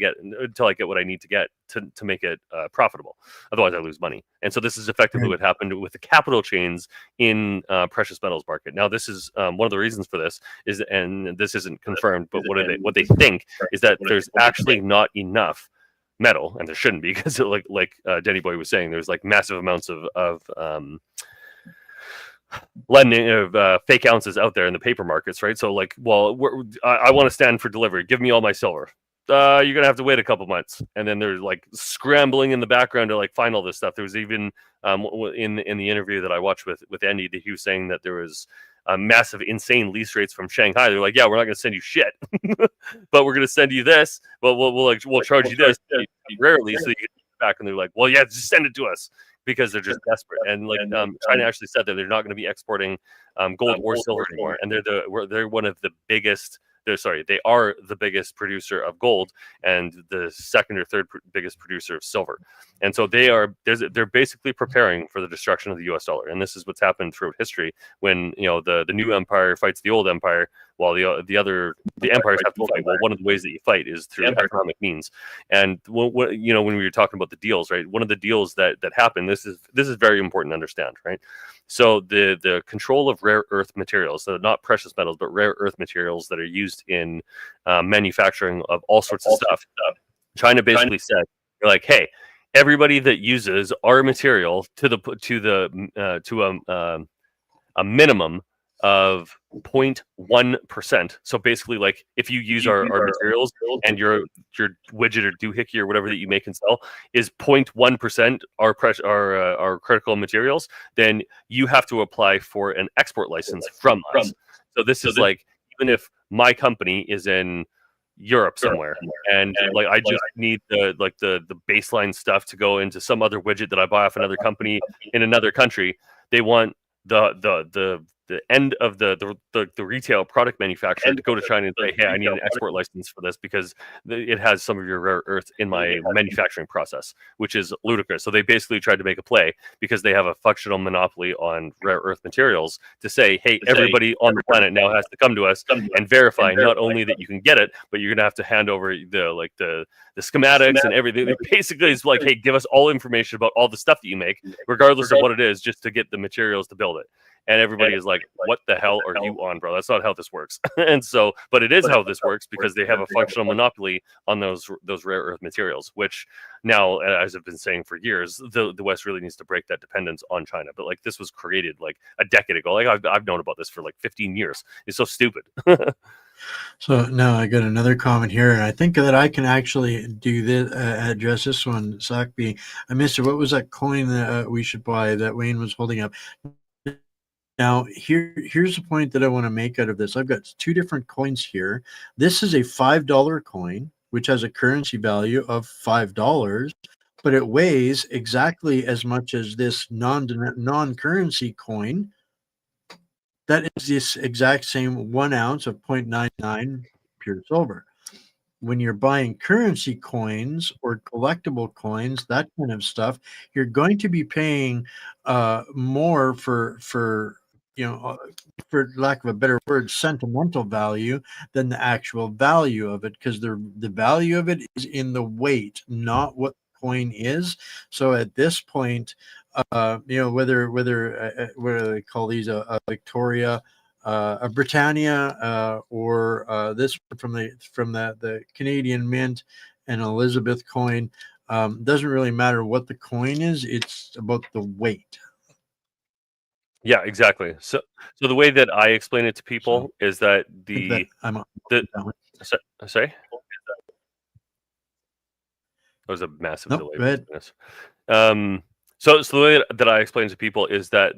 need to get to make it profitable. Otherwise, I lose money. And so this is effectively what happened with the capital chains in precious metals market. Now, this is one of the reasons for this is, and this isn't confirmed, but what they think is that there's actually not enough metal, and there shouldn't be, because like Denny Boy was saying, there's like massive amounts of lending of fake ounces out there in the paper markets, right? So like, well, I want to stand for delivery. Give me all my silver. You're gonna have to wait a couple months, and then they're like scrambling in the background to like find all this stuff. There was even in the interview that I watched with Andy, that he was saying that there was massive, insane lease rates from Shanghai. They're like, yeah, we're not going to send you shit, but we're going to send you this. But we'll charge you this rarely, so you get it back. And they're like, well, yeah, just send it to us, because they're just desperate. And like China actually said that they're not going to be exporting gold or silver anymore, and they're one of the biggest. They are the biggest producer of gold and the second or third biggest producer of silver. And so they're basically preparing for the destruction of the US dollar. And this is what's happened throughout history when, the new empire fights the old empire, while the empires have to fight. Well, one of the ways that you fight is through economic means. And when we were talking about the deals, right? One of the deals that happened, this is very important to understand, right? So the control of rare earth materials, so not precious metals, but rare earth materials that are used in manufacturing of all sorts of stuff. China basically said, they're like, hey, everybody that uses our material to a minimum of 0.1%. So basically, like, if you use our materials and your widget or doohickey or whatever that you make and sell is 0.1% our critical materials, then you have to apply for an export license from us. So this is like, even if my company is in Europe somewhere, and like I just need the baseline stuff to go into some other widget that I buy off another company in another country, they want the end of the retail product manufacturer to go to China and say, hey, I need an export license for this because it has some of your rare earth in my manufacturing process, which is ludicrous. So they basically tried to make a play, because they have a functional monopoly on rare earth materials, to say, hey, everybody on the planet now has to come to us and verify not only that you can get it, but you're gonna have to hand over the schematics and everything. Basically, it's like, hey, give us all information about all the stuff that you make, regardless of what it is, just to get the materials to build it. And everybody is like, what the hell are you on, bro? That's not how this works. And so, but it is how this works, because they have a functional monopoly on those rare earth materials, which now, as I've been saying for years, the West really needs to break that dependence on China. But like, this was created like a decade ago. Like I've known about this for like 15 years. It's so stupid. So now I got another comment here, and I think that I can actually do this, address this one. Sockby, I missed it. What was that coin that we should buy that Wayne was holding up? Now, here's the point that I want to make out of this. I've got two different coins here. This is a $5 coin, which has a currency value of $5, but it weighs exactly as much as this non-currency coin. That is this exact same 1 ounce of 0.99 pure silver. When you're buying currency coins or collectible coins, that kind of stuff, you're going to be paying more for lack of a better word, sentimental value than the actual value of it, because the value of it is in the weight, not what the coin is. So at this point, whether what do they call these, a Victoria, a Britannia, or this from the Canadian Mint, an Elizabeth coin, doesn't really matter what the coin is. It's about the weight. Yeah, exactly. So the way that I explain it to people is that sorry. There was a massive Nope, delay. go ahead. So the way that I explain to people is that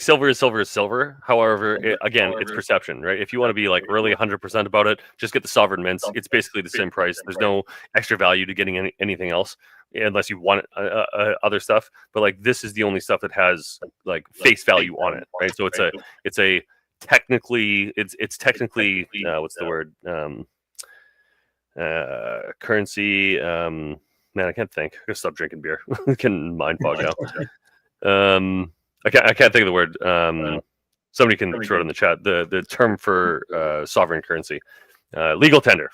silver is silver is silver. However, again, it's perception, right? If you want to be like really 100% about it, just get the sovereign mints. It's basically the same price. There's no extra value to getting anything else unless you want other stuff. But like this is the only stuff that has like face value on it, right? So it's technically what's the word? Currency. Man, I can't think. I'm gonna stop drinking beer. I can mind fog now. I can't think of the word. Somebody can throw it in the chat. The term for sovereign currency, legal tender.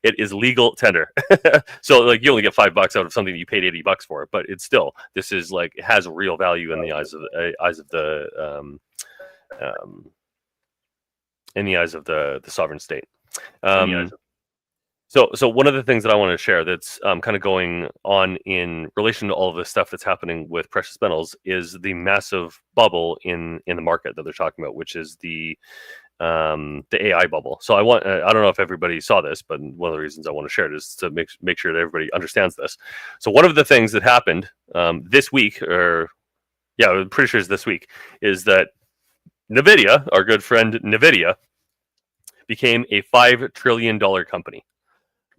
It is legal tender. So like you only get $5 out of something that you paid $80 for, but it's still this is like it has real value in the eyes of the sovereign state. So one of the things that I want to share that's kind of going on in relation to all of this stuff that's happening with precious metals is the massive bubble in the market that they're talking about, which is the AI bubble. So I don't know if everybody saw this, but one of the reasons I want to share it is to make sure that everybody understands this. So one of the things that happened this week, I'm pretty sure it's this week, is that NVIDIA, our good friend NVIDIA, became a $5 trillion company.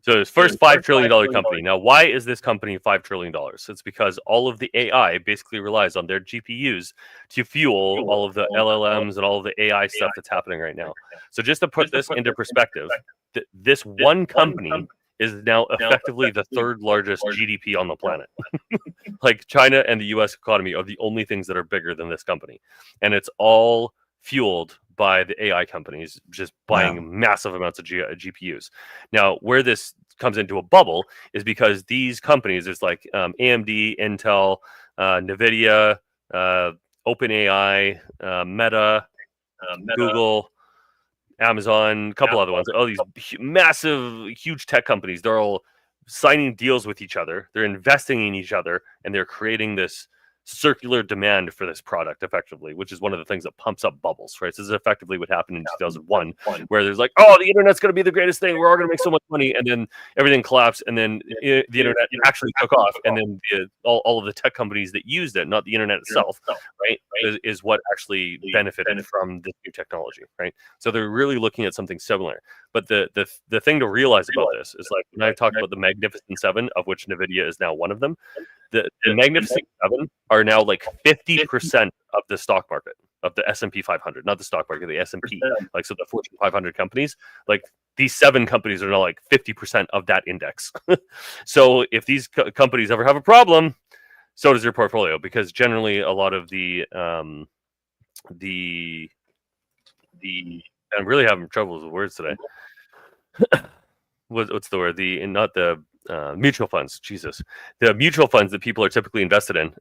So it's first $5 trillion company. Now, why is this company $5 trillion? It's because all of the AI basically relies on their GPUs to fuel all of the LLMs and all of the AI stuff that's happening right now. So just to put this into perspective, this one company is now effectively the third largest GDP on the planet. Like China and the US economy are the only things that are bigger than this company. And it's all fueled by the AI companies just buying massive amounts of GPUs. Now, where this comes into a bubble is because these companies, there's like AMD, Intel, NVIDIA, OpenAI, Meta, Google, Amazon, a couple other ones. All these massive, huge tech companies, they're all signing deals with each other. They're investing in each other, and they're creating this circular demand for this product effectively, which is one of the things that pumps up bubbles, right? So this is effectively what happened in 2001, where there's like, oh, the internet's going to be the greatest thing. We're all going to make so much money. And then everything collapsed. And then the internet actually took off. And then all of the tech companies that used it, not the internet itself, right, is what actually benefited from this new technology, right? So they're really looking at something similar. But the thing to realize about this is like when I talked about the Magnificent Seven, of which NVIDIA is now one of them, the Magnificent Seven are now like 50% of the stock market, of the S&P 500, not the stock market, the S&P. Like, so the Fortune 500 companies, like these 7 companies are now like 50% of that index. So if these companies ever have a problem, so does your portfolio, because generally a lot of I'm really having trouble with words today. What's the word? Not the mutual funds. Jesus, the mutual funds that people are typically invested in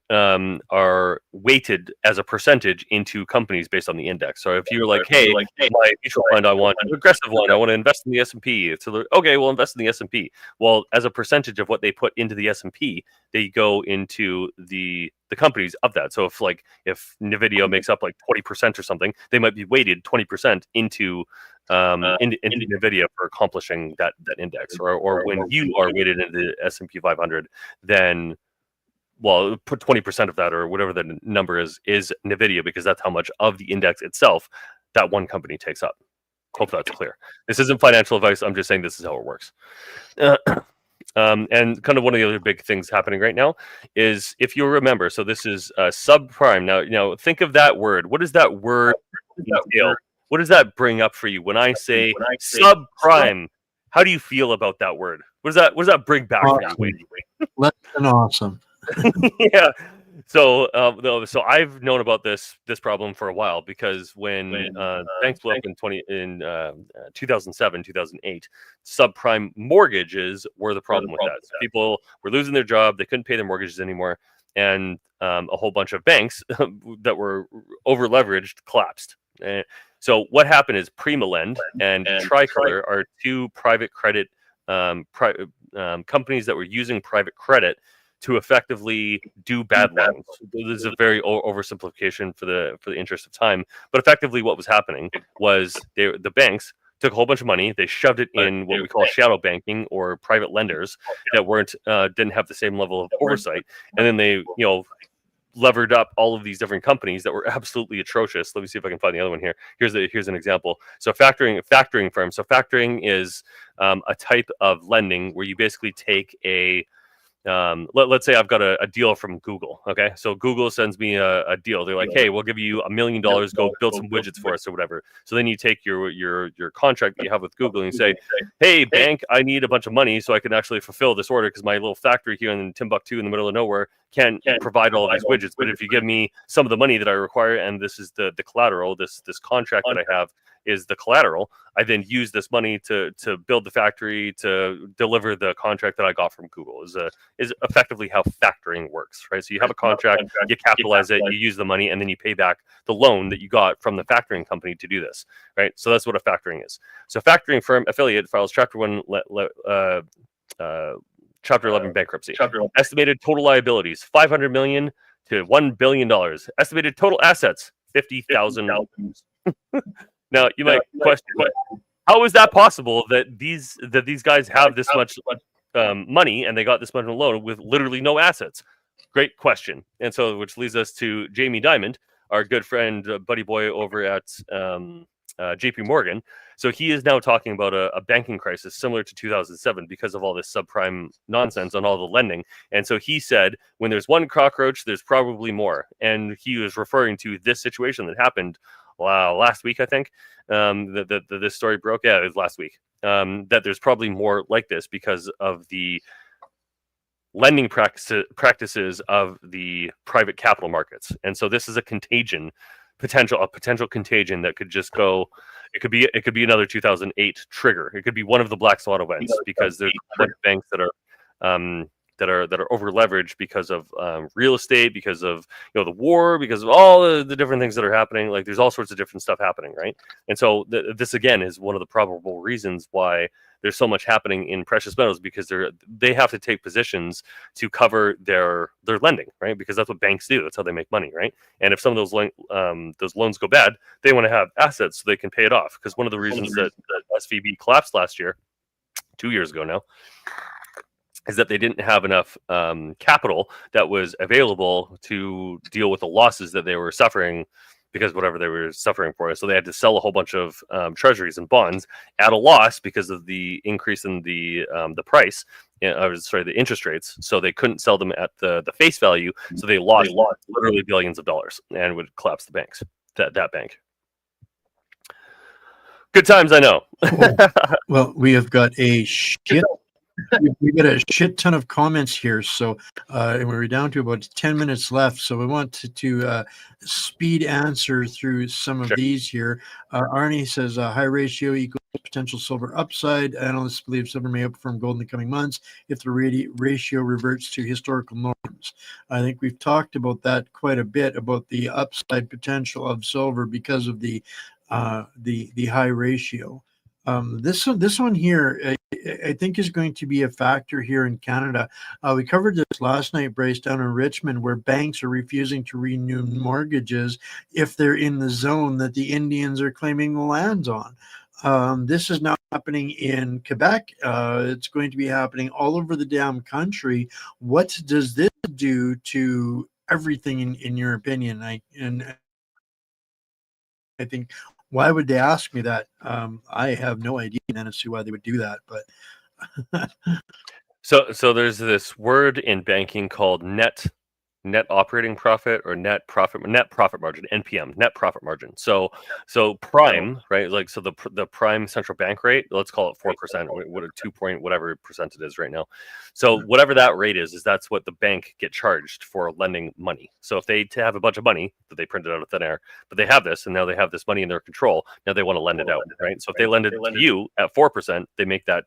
are weighted as a percentage into companies based on the index. So if you're like, hey, my mutual fund, I want an aggressive one. I want to invest in the S&P. It's okay. We'll invest in the S&P. Well, as a percentage of what they put into the S&P, they go into the companies of that. So if NVIDIA makes up like 20% or something, they might be weighted 20% into NVIDIA for accomplishing that index, or when you are weighted into the S&P 500, then put 20% of that or whatever the number is NVIDIA, because that's how much of the index itself that one company takes up. Hope that's clear. This isn't financial advice. I'm just saying this is how it works. And kind of one of the other big things happening right now is, if you remember, so this is subprime. Now think of that word. What does that word entail? What does that bring up for you when I say subprime? How do you feel about that word? What does that bring back for you? Less than awesome. Yeah. So I've known about this problem for a while, because when banks blew up in 2007, 2008, subprime mortgages were the problem with that. So people were losing their job, they couldn't pay their mortgages anymore, and a whole bunch of banks that were over leveraged collapsed. So what happened is Primalend and Tricolor are 2 private credit companies that were using private credit to effectively do bad loans. This is a very oversimplification for the interest of time, but effectively what was happening was the banks took a whole bunch of money, they shoved it in what we call shadow banking or private lenders that weren't didn't have the same level of oversight, and then they levered up all of these different companies that were absolutely atrocious. Let me see if I can find the other one here. Here's an example. So factoring firm. So factoring is a type of lending where you basically take a let's say I've got a deal from Google. Okay, so Google sends me a deal. They're like, hey, we'll give you $1 million. Go build some widgets for us or whatever. So then you take your contract that you have with Google and you say, hey, bank, I need a bunch of money so I can actually fulfill this order because my little factory here in Timbuktu in the middle of nowhere can't provide all of these widgets. But if you give me some of the money that I require, and this is the collateral, this contract that I have is the collateral, I then use this money to build the factory, to deliver the contract that I got from Google. Is effectively how factoring works, right? So you have a contract, you capitalize it, you use the money, and then you pay back the loan that you got from the factoring company to do this, right? So that's what a factoring is. So factoring firm affiliate files Chapter 1, Chapter 11 bankruptcy. Estimated total liabilities, $500 million to $1 billion. Estimated total assets, 50,000. Now you might question, how is that possible that these guys have this much money and they got this much loan with literally no assets? Great question. And so, which leads us to Jamie Dimon, our good friend, buddy boy over at JP Morgan. So he is now talking about a banking crisis similar to 2007 because of all this subprime nonsense on all the lending. And so he said, when there's one cockroach, there's probably more. And he was referring to this situation that happened last week, I think. This story broke. Yeah, it was last week. That there's probably more like this because of the lending practices of the private capital markets. And so this is a potential contagion that could just go. It could be another 2008 trigger. It could be one of the black swan events because there's banks that are over leveraged because of real estate, because of the war, because of all the different things that are happening. Like there's all sorts of different stuff happening, right? And so this again is one of the probable reasons why there's so much happening in precious metals, because they have to take positions to cover their lending, right? Because that's what banks do. That's how they make money, right? And if some of those loans go bad, they want to have assets so they can pay it off. Because one of the reasons that SVB collapsed last year, 2 years ago now, is that they didn't have enough capital that was available to deal with the losses that they were suffering because whatever they were suffering for. So they had to sell a whole bunch of treasuries and bonds at a loss because of the increase in the price. The interest rates. So they couldn't sell them at the face value. So they lost literally billions of dollars and would collapse the banks. That bank. Good times, I know. Well, we have got a shit. We got a shit ton of comments here, so and we're down to about 10 minutes left. So we want to speed answer through some of these here. Arnie says high ratio equals potential silver upside. Analysts believe silver may outperform gold in the coming months if the ratio reverts to historical norms. I think we've talked about that quite a bit, about the upside potential of silver because of the high ratio. This one here, I think, is going to be a factor here in Canada. We covered this last night, Bryce, down in Richmond, where banks are refusing to renew mortgages if they're in the zone that the Indians are claiming the lands on. This is now happening in Quebec. It's going to be happening all over the damn country. What does this do to everything, in your opinion? I think. Why would they ask me that? I have no idea as to why they would do that. But so there's this word in banking called net operating profit or net profit margin, NPM, net profit margin. So prime, right? Like so the prime central bank rate, let's call it 4%, what a 2 point whatever percent it is right now. So whatever that rate is that's what the bank get charged for lending money. So if they have a bunch of money that they printed out of thin air, but they have this and now they have this money in their control, now they want to lend it out, right? So if they lend it to you at 4%, they make that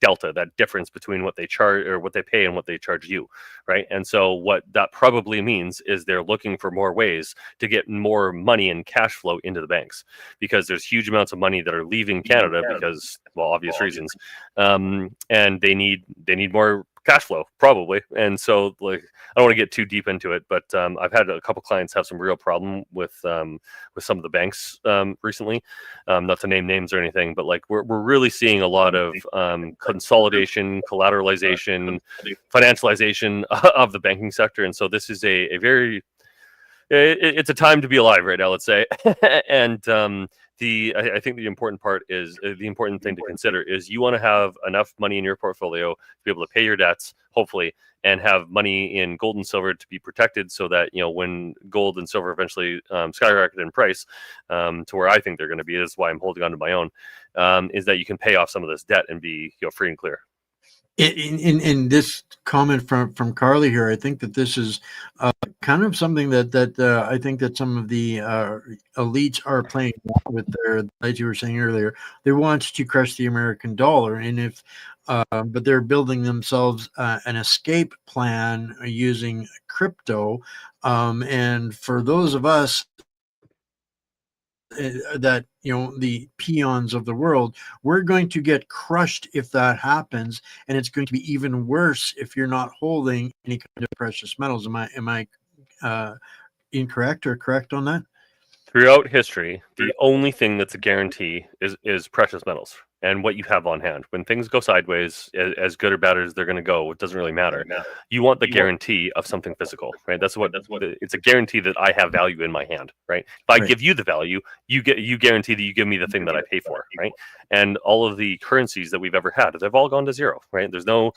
delta, that difference between what they charge or what they pay and what they charge you, right? And so what that probably means is they're looking for more ways to get more money and cash flow into the banks, because there's huge amounts of money that are leaving Canada because, well, obvious reasons, and they need more cash flow probably. And so like I don't want to get too deep into it, but I've had a couple clients have some real problem with some of the banks recently, not to name names or anything, but like we're really seeing a lot of consolidation, collateralization, financialization of the banking sector. And so this is a very it's a time to be alive right now, let's say. And I think the important part is the important thing to consider is you want to have enough money in your portfolio to be able to pay your debts, hopefully, and have money in gold and silver to be protected, so that when gold and silver eventually skyrocket in price to where I think they're going to be, is why I'm holding on to my own, is that you can pay off some of this debt and be free and clear. In this comment from Carly here, I think that this is kind of something that I think that some of the elites are playing with their, as you were saying earlier, they want to crush the American dollar, and if but they're building themselves an escape plan using crypto, and for those of us that the peons of the world, we're going to get crushed if that happens, and it's going to be even worse if you're not holding any kind of precious metals. Am I incorrect or correct on that? Throughout history, the only thing that's a guarantee is precious metals and what you have on hand. When things go sideways, as good or bad as they're going to go, it doesn't really matter. You want the guarantee of something physical, right? That's what it's a guarantee that I have value in my hand, right? If I give you the value, you guarantee that you give me the thing that I pay for, right? And all of the currencies that we've ever had, they've all gone to zero, right? There's no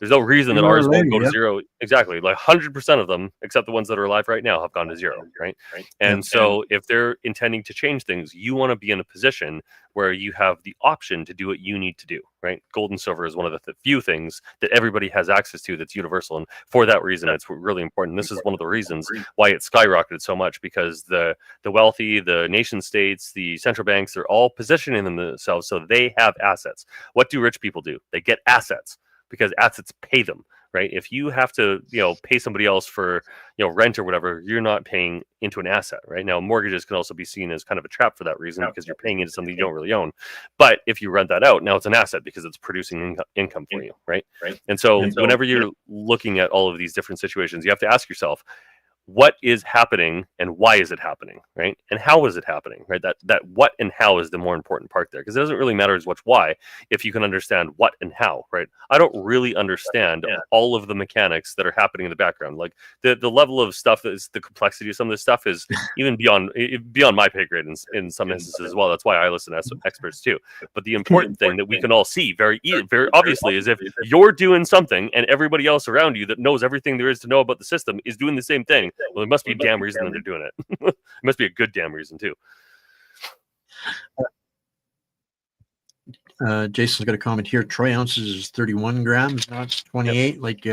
reason that ours won't go to zero. Exactly. Like 100% of them, except the ones that are alive right now, have gone to zero, right? And so if they're intending to change things, you want to be in a position where you have the option to do what you need to do, right? Gold and silver is one of the few things that everybody has access to that's universal. And for that reason, it's really important. This is one of the reasons why it skyrocketed so much, because the wealthy, the nation states, the central banks, they're all positioning themselves so they have assets. What do rich people do? They get assets, because assets pay them, right? If you have to, pay somebody else for, rent or whatever, you're not paying into an asset, right? Now, mortgages can also be seen as kind of a trap for that reason, because you're paying into something you don't really own. But if you rent that out, now it's an asset because it's producing income for you, right? And so whenever you're looking at all of these different situations, you have to ask yourself, what is happening and why is it happening, right? And how is it happening, right? That what and how is the more important part there, because it doesn't really matter as much why if you can understand what and how, right? I don't really understand all of the mechanics that are happening in the background. Like the level of stuff, is the complexity of some of this stuff is even beyond my pay grade in some instances as well. That's why I listen to experts too. But the important thing that we can all see very obviously is if you're doing something and everybody else around you that knows everything there is to know about the system is doing the same thing, well, there must be a damn reason that they're doing it. It must be a good damn reason too. Jason's got a comment here. Troy ounces is 31 grams, not 28. Like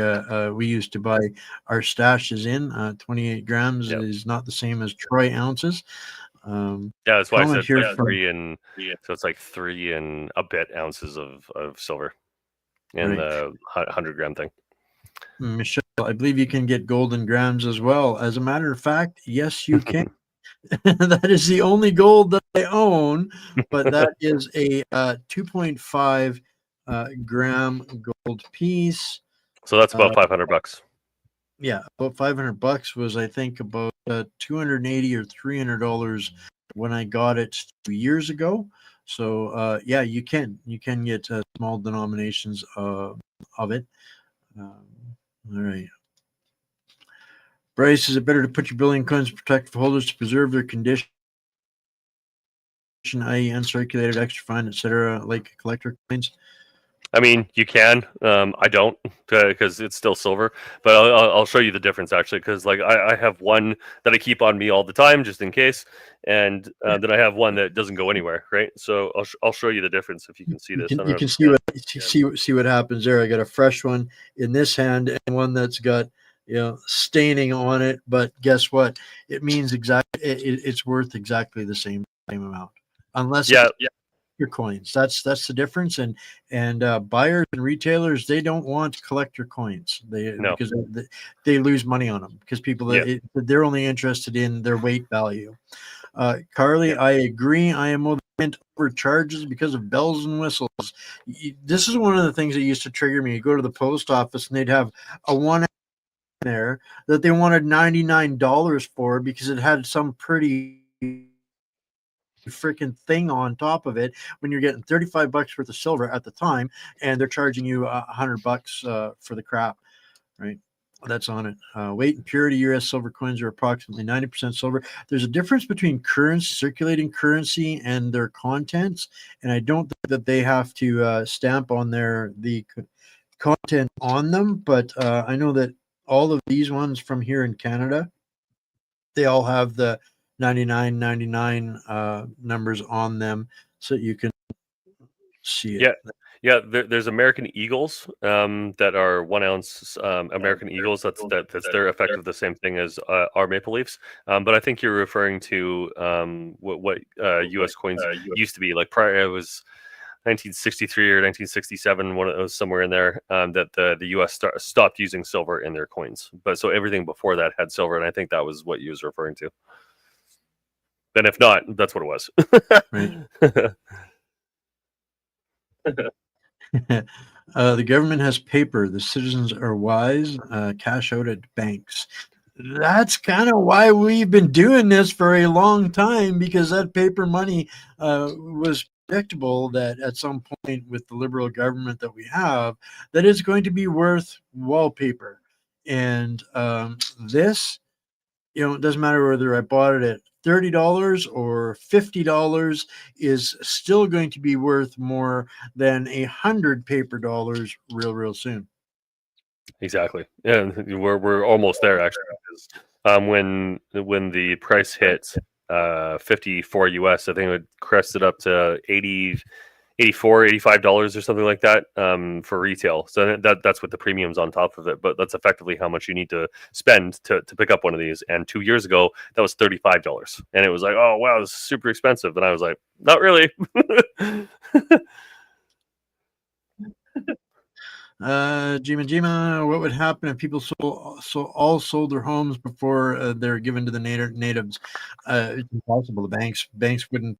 we used to buy our stashes in. 28 grams is not the same as Troy ounces. That's why I said here 3 and so it's like 3 and a bit ounces of silver in the 100-gram thing. Michelle, I believe you can get gold in grams as well. As a matter of fact, yes, you can. That is the only gold that I own, but that is a 2.5 gram gold piece. So that's about $500. Yeah, about $500 was, I think, about $280 or $300 when I got it 2 years ago. So yeah, you can get small denominations of it. All right. Bryce, is it better to put your bullion coins in protective holders to preserve their condition, i.e. uncirculated, extra fine, etc., like collector coins? I mean, you can. I don't, because it's still silver. But I'll show you the difference, actually, because like I have one that I keep on me all the time, just in case, and then I have one that doesn't go anywhere, right? So I'll show you the difference if you can see this. You can see what happens there. I got a fresh one in this hand and one that's got staining on it. But guess what? It means it's worth exactly the same amount, unless your coins. That's the difference. And buyers and retailers, they don't want collector coins. Because they lose money on them, because people they're only interested in their weight value. Carly, I agree. I am more overcharges because of bells and whistles. This is one of the things that used to trigger me. You go to the post office and they'd have a one there that they wanted $99 for because it had some pretty freaking thing on top of it when you're getting $35 worth of silver at the time, and they're charging you $100 for the crap, right? That's on it. Weight and purity U.S. silver coins are approximately 90% silver. There's a difference between currency, circulating currency, and their contents, and I don't think that they have to stamp on the content on them. But I know that all of these ones from here in Canada, they all have the 99.99 numbers on them, so you can see it. Yeah, there's American Eagles that are 1 ounce American Eagles. That's their effect of the same thing as our Maple Leafs. But I think you're referring to what U.S. coins used to be. Like prior, it was 1963 or 1967, one of those somewhere in there, that the U.S. stopped using silver in their coins. But so everything before that had silver, and I think that was what you was referring to. And if not, that's what it was. Right. The government has paper. The citizens are wise. Cash out at banks. That's kind of why we've been doing this for a long time, because that paper money was predictable that at some point with the liberal government that we have, that it's going to be worth wallpaper. And this, it doesn't matter whether I bought it at $30 or $50, is still going to be worth more than 100 paper dollars real soon. Exactly. Yeah, we're almost there actually. When the price hit 54 US, I think it crested up to 80, 84, $85 or something like that for retail. So that's with the premiums on top of it. But that's effectively how much you need to spend to pick up one of these. And 2 years ago, that was $35. And it was like, oh, wow, it's super expensive. And I was like, not really. Jima, what would happen if people all sold their homes before they're given to the natives? It's impossible. The banks wouldn't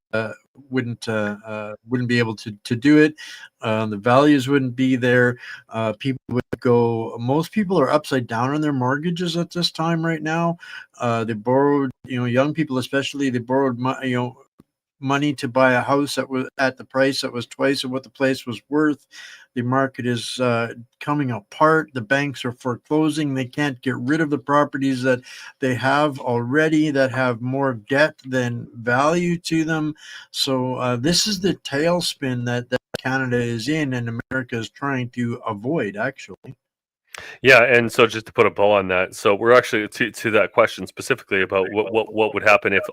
be able to do it. The values wouldn't be there. People would go. Most people are upside down on their mortgages at this time right now. They borrowed, young people especially. They borrowed money to buy a house that was at the price that was twice of what the place was worth. The market is coming apart. The banks are foreclosing. They can't get rid of the properties that they have already that have more debt than value to them. So this is the tailspin that Canada is in, and America is trying to avoid, actually. Yeah, and so just to put a bow on that, so we're actually to that question specifically about what would happen if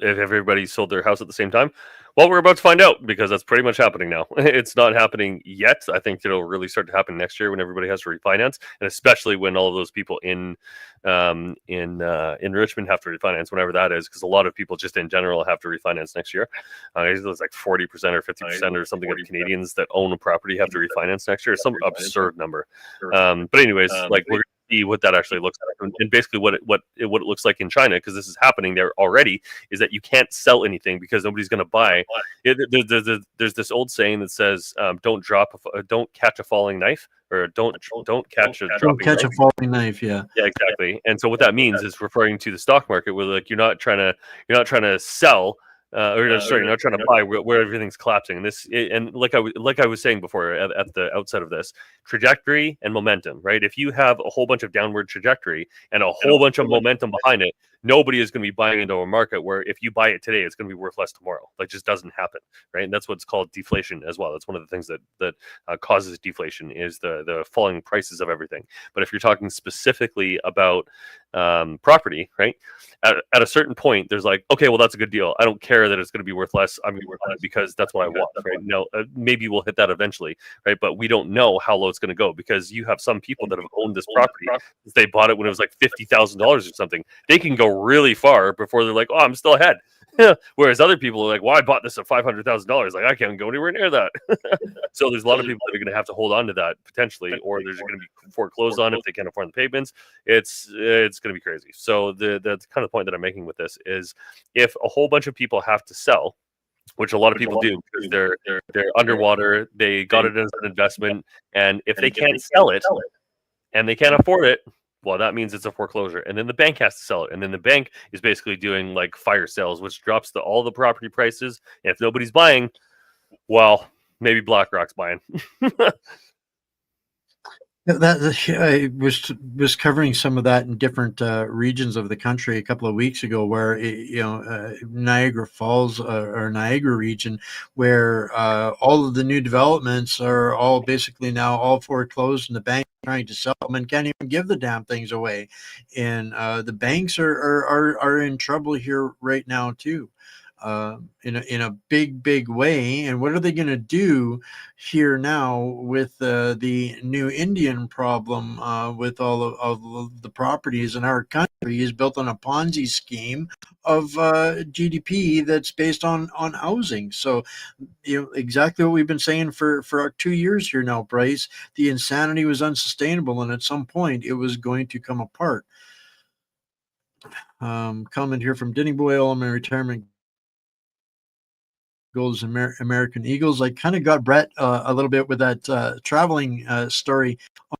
everybody sold their house at the same time. Well, we're about to find out, because that's pretty much happening now. It's not happening yet. I think it'll really start to happen next year when everybody has to refinance, and especially when all of those people in Richmond have to refinance, whenever that is, because a lot of people just in general have to refinance next year. It's like 40% or 50% or something of Canadians that own a property have to refinance next year. Some absurd number. But anyways, like we're see what that actually looks like, and basically what it looks like in China, because this is happening there already, is that you can't sell anything because nobody's going to buy. There's this old saying that says, don't catch a falling knife, or don't catch a falling knife. Yeah, exactly. And so what that means is referring to the stock market, where like you're not trying to sell. You're not trying to buy where everything's collapsing. And like I was saying before at the outset of this, trajectory and momentum, right? If you have a whole bunch of downward trajectory and a whole bunch of momentum behind it, nobody is going to be buying into a market where if you buy it today, it's going to be worth less tomorrow. Like, just doesn't happen, right? And that's what's called deflation as well. That's one of the things that causes deflation, is the falling prices of everything. But if you're talking specifically about property, right? At a certain point, there's like, okay, well, that's a good deal. I don't care that it's going to be worth less. I'm going to be worth less because that's what I want, right? Now, maybe we'll hit that eventually, right? But we don't know how low it's going to go, because you have some people that have owned this property. They bought it when it was like $50,000 or something. They can go really far before they're like, oh, I'm still ahead. Whereas other people are like, well, I bought this at $500,000. Like, I can't go anywhere near that. So there's a lot of people that are going to have to hold on to that potentially, or there's going to be foreclosed on if they can't afford the payments. It's going to be crazy. So the kind of point that I'm making with this is, if a whole bunch of people have to sell, which a lot of people do because they're underwater. They got it as an investment, and if they can't sell it and they can't afford it, well, that means it's a foreclosure, and then the bank has to sell it, and then the bank is basically doing like fire sales, which drops all the property prices. And if nobody's buying, well, maybe BlackRock's buying. I was covering some of that in different regions of the country a couple of weeks ago, where Niagara Falls or Niagara region, where all of the new developments are all basically now all foreclosed, and the bank trying to sell them and can't even give the damn things away, and the banks are in trouble here right now too. In a big way. And what are they going to do here now with the new Indian problem, with all of the properties in our country is built on a Ponzi scheme of GDP that's based on housing. So, exactly what we've been saying for 2 years here now, Bryce. The insanity was unsustainable, and at some point it was going to come apart. Comment here from Denny Boyle on my retirement goals, American Eagles. I kind of got Brett a little bit with that traveling story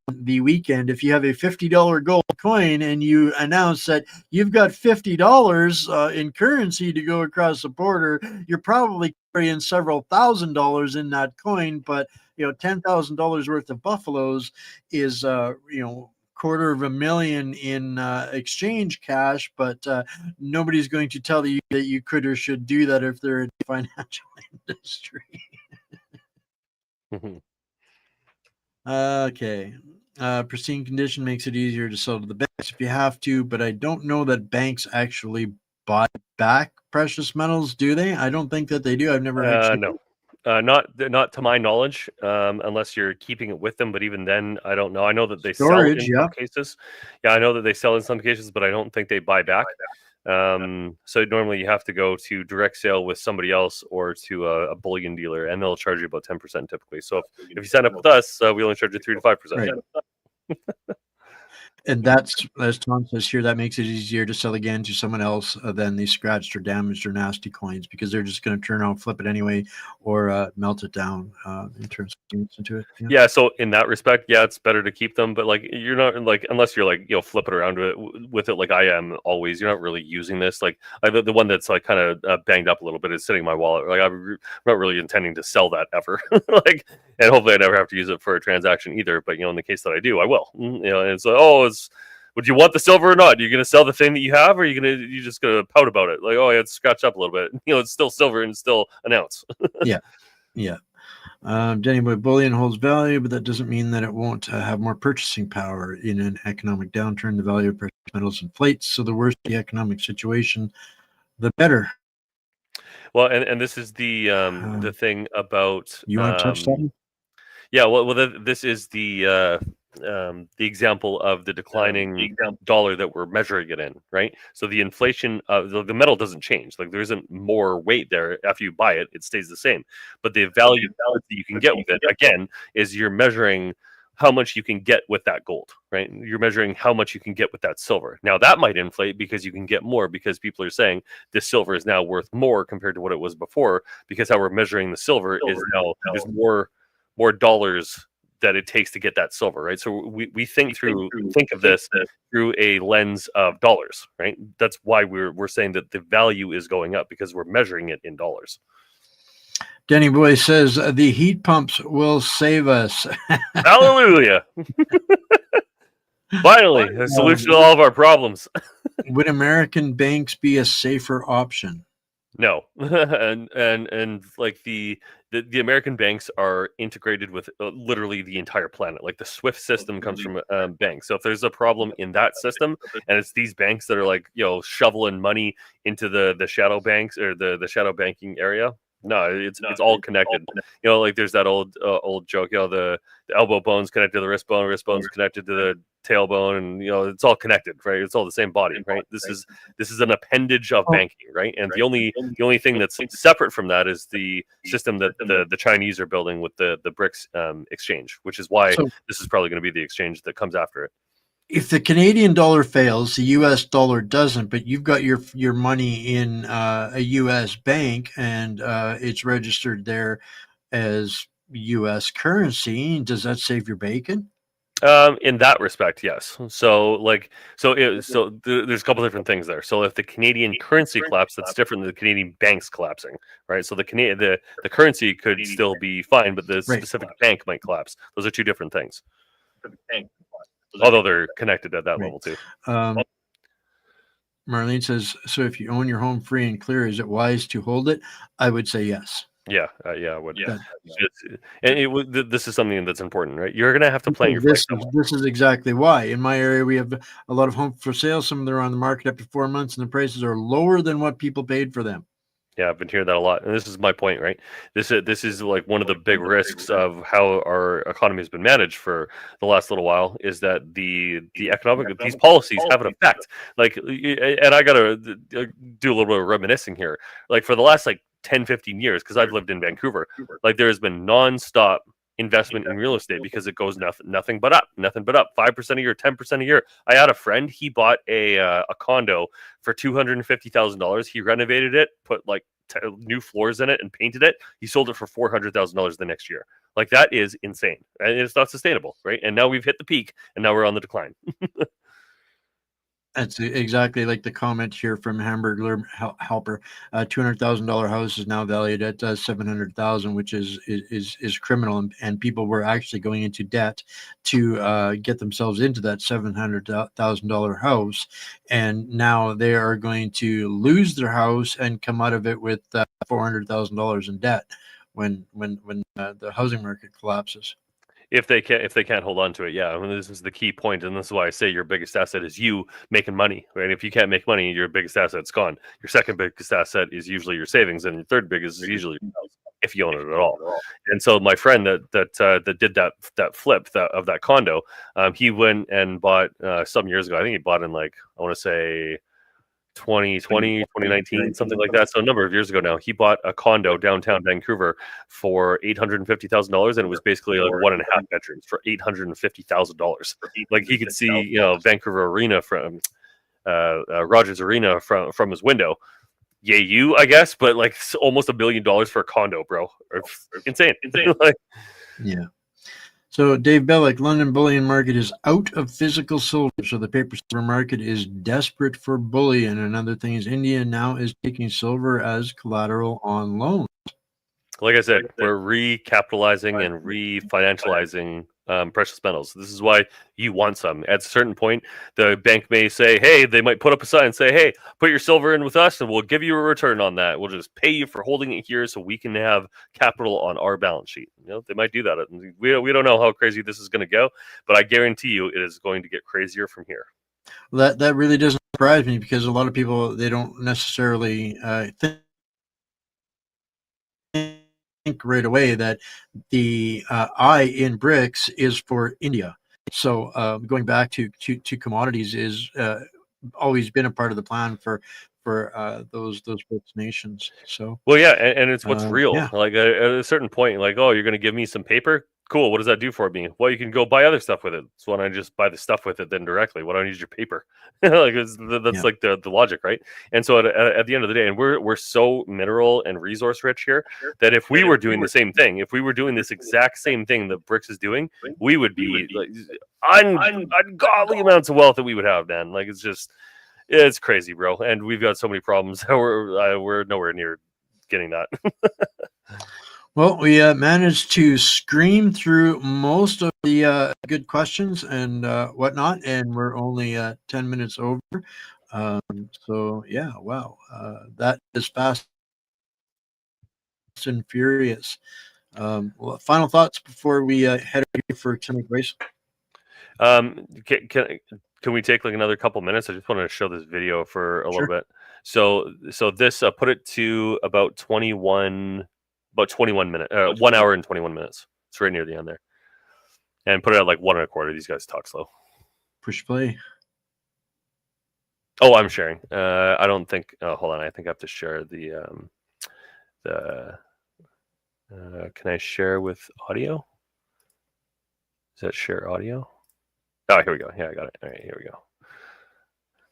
on the weekend. If you have a $50 gold coin and you announce that you've got $50 in currency to go across the border, you're probably carrying several $1,000s in that coin, but $10,000 worth of buffaloes is $250,000 in exchange cash, but nobody's going to tell you that you could or should do that if they're in the financial industry. Okay. Pristine condition makes it easier to sell to the banks if you have to, but I don't know that banks actually buy back precious metals, do they? I don't think that they do. I've never actually. No. Not to my knowledge, unless you're keeping it with them. But even then, I don't know. I know that they Storage, sell in some cases. Yeah, I know that they sell in some cases, but I don't think they buy back. So normally you have to go to direct sale with somebody else or to a bullion dealer, and they'll charge you about 10% typically. So if you sign up with us, we only charge you 3 to 5%. Right. And that's, as Tom says here, that makes it easier to sell again to someone else than the scratched or damaged or nasty coins, because they're just going to turn out, flip it anyway, or melt it down in terms of into it. Yeah. So in that respect, yeah, it's better to keep them. But like, you're not like, unless you're like, flipping around with it like I am always, you're not really using this. Like the one that's like kind of banged up a little bit is sitting in my wallet. Like I'm not really intending to sell that ever. Like, and hopefully I never have to use it for a transaction either. But in the case that I do, I will. And it's like, would you want the silver or not? Are you going to sell the thing that you have, or you just going to pout about it? Like, it's scratched up a little bit. It's still silver and still an ounce. Yeah. Denny Boy, bullion holds value, but that doesn't mean that it won't have more purchasing power. In an economic downturn, the value of precious metals inflates. So the worse the economic situation, the better. Well, and this is the thing about you want to touch that? Yeah, well, this is the example of the declining dollar that we're measuring it in, right? So the inflation of the metal doesn't change. Like there isn't more weight there after you buy it; it stays the same. But the value that you can get with it, again, is you're measuring how much you can get with that gold, right? You're measuring how much you can get with that silver. Now that might inflate because you can get more, because people are saying this silver is now worth more compared to what it was before, because how we're measuring the silver is now there's more dollars that it takes to get that silver, right? So we think of this through a lens of dollars, right? That's why we're saying that the value is going up, because we're measuring it in dollars. Denny Boy says the heat pumps will save us. Hallelujah. Finally, a solution to all of our problems. Would American banks be a safer option? No. and like the American banks are integrated with literally the entire planet. Like the SWIFT system comes from banks. So if there's a problem in that system, and it's these banks that are like, shoveling money into the shadow banks or the shadow banking area, no, it's all connected. Like there's that old joke, the elbow bone's connected to the wrist bone's connected to the tailbone, and it's all connected, right? It's all the same body, right? This is an appendage of banking, right? And the only thing that's separate from that is the system that the Chinese are building with the BRICS exchange, which is why this is probably going to be the exchange that comes after it. if the Canadian dollar fails, the U.S. dollar doesn't, but you've got your money in a U.S. bank and it's registered there as U.S. currency, does that save your bacon? In that respect, yes. So there's a couple different things there. So if the Canadian currency collapses, that's different than the Canadian banks collapsing, right? So the currency could still be fine, but the Right. specific bank might collapse. Those are two different things. Although they're connected at that Right. level too. Marlene says, so if you own your home free and clear, is it wise to hold it? I would say yes. Yeah, I would. That- This is something that's important, right? You're gonna have to plan your flight. This is exactly why. In my area, we have a lot of homes for sale. Some of them are on the market up to 4 months, and the prices are lower than what people paid for them. Yeah, I've been hearing that a lot, and this is my point, right? This is like one of the big risks of how our economy has been managed for the last little while is that the economic these policies have an effect. Like, and I gotta do a little bit of reminiscing here. Like for the last 10, 15 years, because I've lived in Vancouver, like there has been nonstop investment in real estate because it goes nothing but up, 5% a year, 10% a year. I had a friend, he bought a condo for $250,000. He renovated it, put new floors in it, and painted it. He sold it for $400,000 the next year. Like that is insane, and it's not sustainable, right? And now we've hit the peak, and now we're on the decline. That's exactly like the comment here from Hamburger Helper. $200,000 house is now valued at $700,000, which is criminal, and people were actually going into debt to get themselves into that $700,000 house, and now they are going to lose their house and come out of it with $400,000 in debt when the housing market collapses. If they can't hold on to it, yeah. I mean, this is the key point, and this is why I say your biggest asset is you making money, right? If you can't make money, your biggest asset's gone. Your second biggest asset is usually your savings, and your third biggest is usually your house, if you own it at all. And so my friend that did that flip of that condo, he went and bought some years ago. I think he bought in I want to say 2020, 2019, something like that. So a number of years ago now, he bought a condo downtown Vancouver for $850,000, and it was basically like 1.5 bedrooms for $850,000. Like he could see, Vancouver Arena from Rogers Arena from his window. Yay, you, I guess, but almost $1 billion for a condo, bro. Insane. Yeah. So Dave Bellick, London bullion market is out of physical silver, so the paper silver market is desperate for bullion. Another thing is India now is taking silver as collateral on loans. Like I said, we're recapitalizing and refinancializing precious metals. This is why you want some. At a certain point, the bank may say, hey, they might put up a sign and say, hey, put your silver in with us and we'll give you a return on that. We'll just pay you for holding it here so we can have capital on our balance sheet. They might do that. We don't know how crazy this is going to go, but I guarantee you it is going to get crazier from here. Well, that really doesn't surprise me because a lot of people, they don't necessarily think right away that the I in BRICS is for India. So going back to commodities is always been a part of the plan for those BRICS nations. So well, yeah, and it's what's real. Yeah. Like at a certain point, oh, you're going to give me some paper. Cool. What does that do for me? Well, you can go buy other stuff with it. So why don't I just buy the stuff with it then directly? Why don't I use your paper? That's the logic, right? And so at the end of the day, and we're so mineral and resource rich here that if we were doing the same thing, if we were doing this exact same thing that BRICS is doing, we would be ungodly amounts of wealth that we would have, man. It's crazy, bro. And we've got so many problems. We're nowhere near getting that. Well, we managed to scream through most of the good questions and whatnot, and we're only 10 minutes over. So, yeah, wow. That is fast and furious. Well, final thoughts before we head over for tonight, Bryce? Can we take another couple minutes? I just wanted to show this video for a little bit. So this put it to about 21 minutes, 1 hour and 21 minutes. It's right near the end there. And put it at 1.25. These guys talk slow. Push play. Oh, I'm sharing. I don't think. Oh, hold on. I think I have to share the. Can I share with audio? Is that share audio? Oh, here we go. Yeah, I got it. All right, here we go.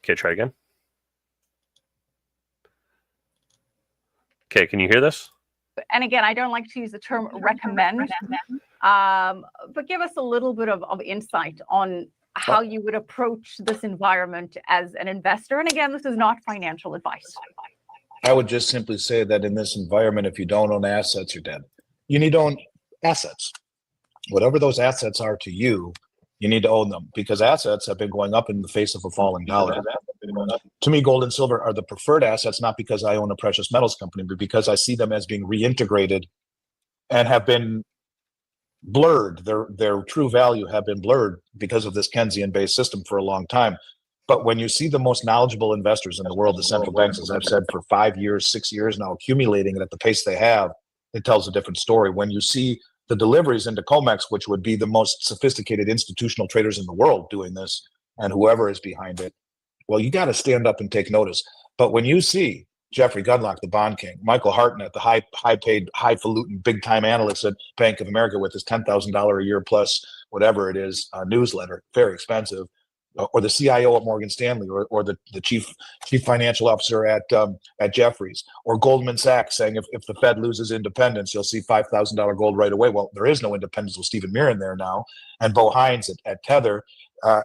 Okay, try again. Okay, can you hear this? And again, I don't like to use the term recommend, but give us a little bit of insight on how you would approach this environment as an investor. And again, this is not financial advice. I would just simply say that in this environment, if you don't own assets, you're dead. You need to own assets. Whatever those assets are to you, you need to own them, because assets have been going up in the face of a falling dollar. To me, gold and silver are the preferred assets, not because I own a precious metals company, but because I see them as being reintegrated and have been blurred. Their true value have been blurred because of this Keynesian-based system for a long time. But when you see the most knowledgeable investors in the world, the central banks, as I've said for 5 years, 6 years now, accumulating it at the pace they have, it tells a different story. When you see the deliveries into COMEX, which would be the most sophisticated institutional traders in the world doing this, and whoever is behind it, well, you got to stand up and take notice. But when you see Jeffrey Gundlach, the bond king, Michael Hartnett, the high-paid, highfalutin, big-time analyst at Bank of America with his $10,000 a year plus whatever it is newsletter, very expensive, or the CIO at Morgan Stanley, or the chief financial officer at Jefferies, or Goldman Sachs saying if the Fed loses independence, you'll see $5,000 gold right away. Well, there is no independence with Stephen Mirren there now, and Bo Hines at Tether. I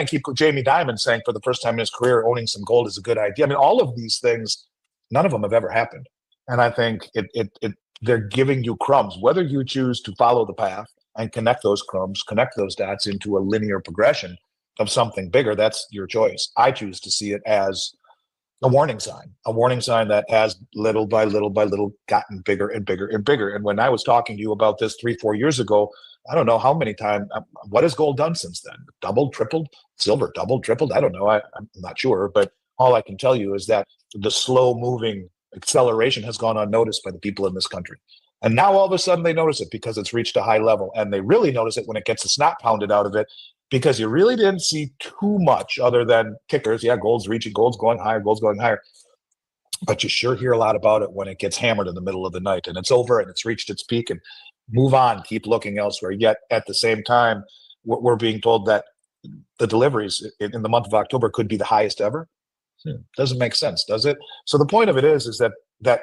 keep Jamie Dimon saying for the first time in his career, owning some gold is a good idea. I mean, all of these things, none of them have ever happened, and I think they're giving you crumbs. Whether you choose to follow the path and connect those crumbs, connect those dots into a linear progression of something bigger, that's your choice. I choose to see it as a warning sign that has little by little by little gotten bigger and bigger and bigger. And when I was talking to you about this 3-4 years ago, I don't know how many times, what has gold done since then? Doubled, tripled, silver doubled, tripled? I don't know. I'm not sure. But all I can tell you is that the slow moving acceleration has gone unnoticed by the people in this country. And now all of a sudden they notice it because it's reached a high level. And they really notice it when it gets the snot pounded out of it, because you really didn't see too much other than kickers. Yeah, gold's going higher. But you sure hear a lot about it when it gets hammered in the middle of the night and it's over and it's reached its peak, and move on, keep looking elsewhere. Yet at the same time, we're being told that the deliveries in the month of October could be the highest ever. Doesn't make sense, does it? So the point of it is that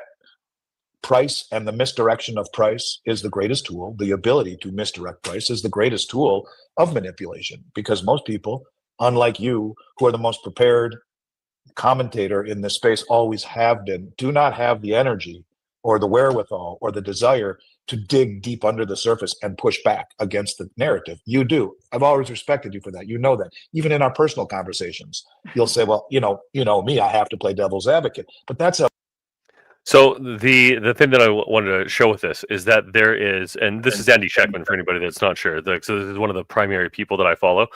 price and the misdirection of price is the greatest tool. The ability to misdirect price is the greatest tool of manipulation, because most people, unlike you, who are the most prepared commentator in this space, always have been, do not have the energy or the wherewithal or the desire to dig deep under the surface and push back against the narrative. You do. I've always respected you for that. You know that. Even in our personal conversations, you'll say, well, you know me, I have to play devil's advocate. But that's a So the thing that I wanted to show with this is that there is, and this is Andy Sheckman for anybody that's not sure. So this is one of the primary people that I follow,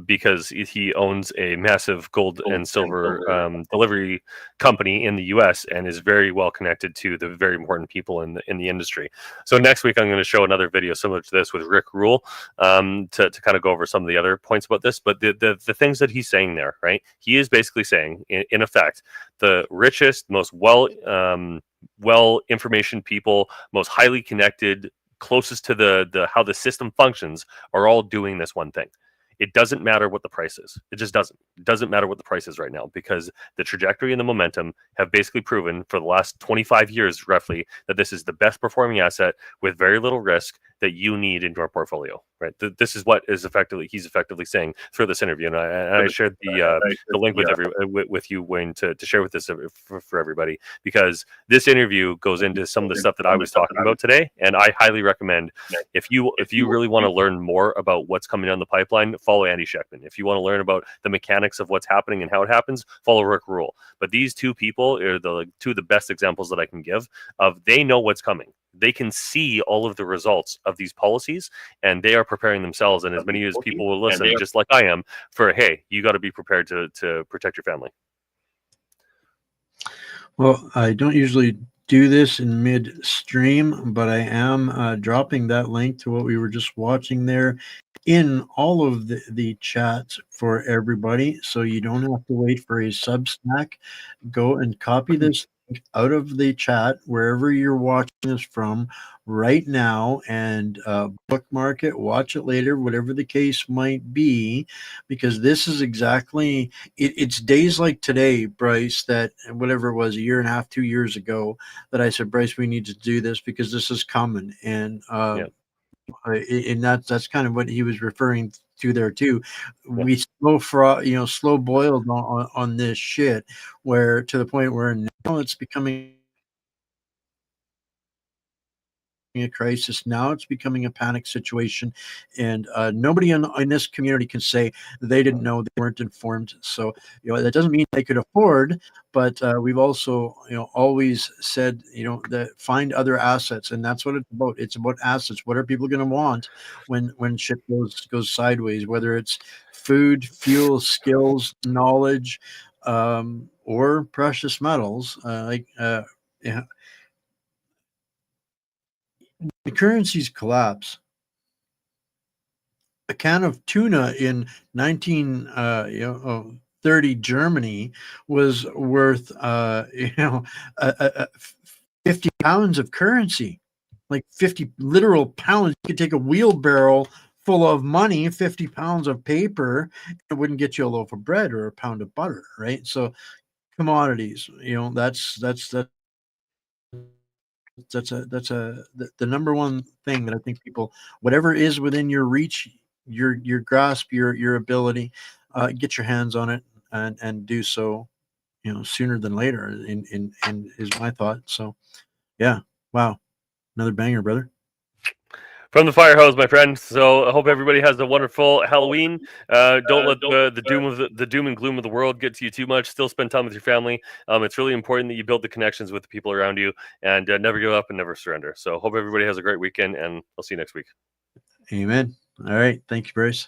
because he owns a massive gold and silver delivery company in the U.S. and is very well connected to the very important people in the industry. So next week I'm going to show another video similar to this with Rick Rule, to kind of go over some of the other points about this. But the things that he's saying there, right? He is basically saying, in effect, the richest, most well information people, most highly connected, closest to the how the system functions, are all doing this one thing. It doesn't matter what the price is. It just doesn't. It doesn't matter what the price is right now, because the trajectory and the momentum have basically proven for the last 25 years, roughly, that this is the best performing asset with very little risk that you need in your portfolio. Right. This is what he's effectively saying through this interview, and I shared the link with you, Wayne, to share with this for everybody, because this interview goes into some of the stuff that I was talking about today, and I highly recommend, if you really want to learn more about what's coming down the pipeline, follow Andy Sheckman. If you want to learn about the mechanics of what's happening and how it happens, follow Rick Rule. But these two people are two of the best examples that I can give of, they know what's coming. They can see all of the results of these policies, and they are preparing themselves. And as many as people will listen, just like I am, for, hey, you got to be prepared to protect your family. Well, I don't usually do this in midstream, but I am dropping that link to what we were just watching there in all of the chats for everybody, so you don't have to wait for a Substack. Go and copy this out of the chat wherever you're watching this from right now, and bookmark it, watch it later, whatever the case might be, because this is exactly it's days like today, Bryce, that whatever it was, a year and a half, 2 years ago, that I said, Bryce, we need to do this because this is coming. And Yeah. and that's kind of what he was referring to there too. Yeah. We slow boiled on this shit, where to the point where now it's becoming a crisis. Now it's becoming a panic situation, and nobody in this community can say they didn't know, they weren't informed. So that doesn't mean they could afford, but we've also always said that find other assets, and that's what it's about. It's about assets. What are people going to want when shit goes sideways? Whether it's food, fuel, skills, knowledge, or precious metals, yeah. The currencies collapse. A can of tuna in 1930 Germany was worth 50 pounds of currency, like 50 literal pounds. You could take a wheelbarrow full of money, 50 pounds of paper, it wouldn't get you a loaf of bread or a pound of butter, right? So commodities, the number one thing that I think people, whatever is within your reach, your grasp, your ability, get your hands on it and do so, sooner than later. In is my thought. So, yeah, wow, another banger, brother. From the fire hose, my friend. So I hope everybody has a wonderful Halloween. Don't let the doom of the doom and gloom of the world get to you too much. Still spend time with your family. It's really important that you build the connections with the people around you, and never give up and never surrender. So hope everybody has a great weekend, and I'll see you next week. Amen. All right, thank you, Bryce.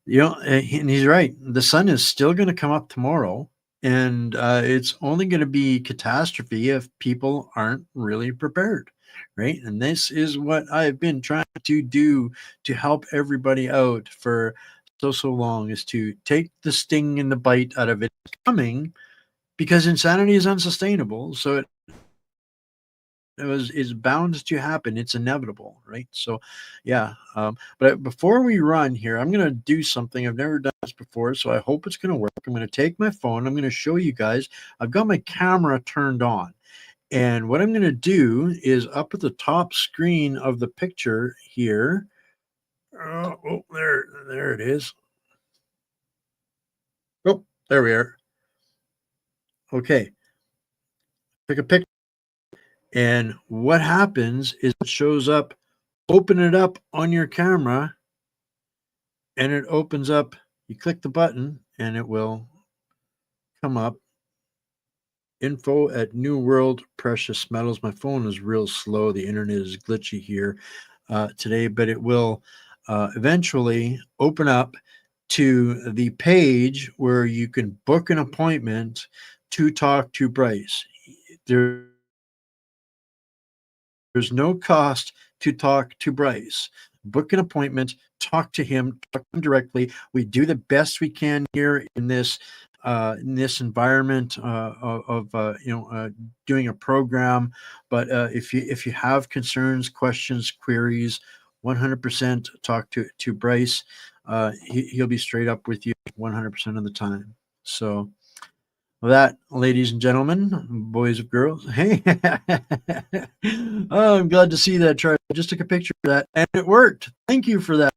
And he's right. The sun is still going to come up tomorrow, and it's only going to be catastrophe if people aren't really prepared. Right. And this is what I've been trying to do to help everybody out for so long, is to take the sting and the bite out of it coming, because insanity is unsustainable. So is bound to happen. It's inevitable, right? So yeah. But before we run here, I'm going to do something I've never done this before, so I hope it's going to work. I'm going to take my phone. I'm going to show you guys. I've got my camera turned on. And what I'm going to do is up at the top screen of the picture here. There it is. Oh, there we are. Okay. Pick a picture. And what happens is it shows up, open it up on your camera, and it opens up. You click the button and it will come up. Info at New World Precious Metals. My phone is real slow. The internet is glitchy here today, but it will eventually open up to the page where you can book an appointment to talk to Bryce. There's no cost to talk to Bryce. Book an appointment, talk to him directly. We do the best we can here in this environment of doing a program. But if you have concerns, questions, queries, 100% talk to Bryce. He'll be straight up with you 100% of the time. So with that, ladies and gentlemen, boys and girls, hey, oh, I'm glad to see that, Charlie. I just took a picture of that, and it worked. Thank you for that.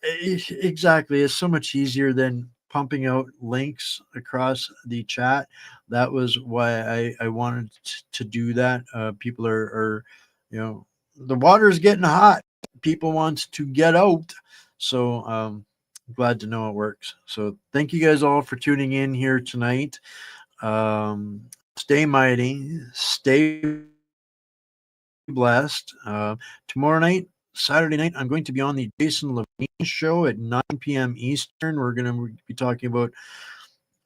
Exactly. It's so much easier than pumping out links across the chat. That was why I wanted to do that. People are, the water is getting hot. People want to get out. So glad to know it works. So thank you guys all for tuning in here tonight. Stay mighty, stay blessed. Tomorrow night, Saturday night, I'm going to be on the Jason Levine show at 9 p.m. Eastern. We're going to be talking about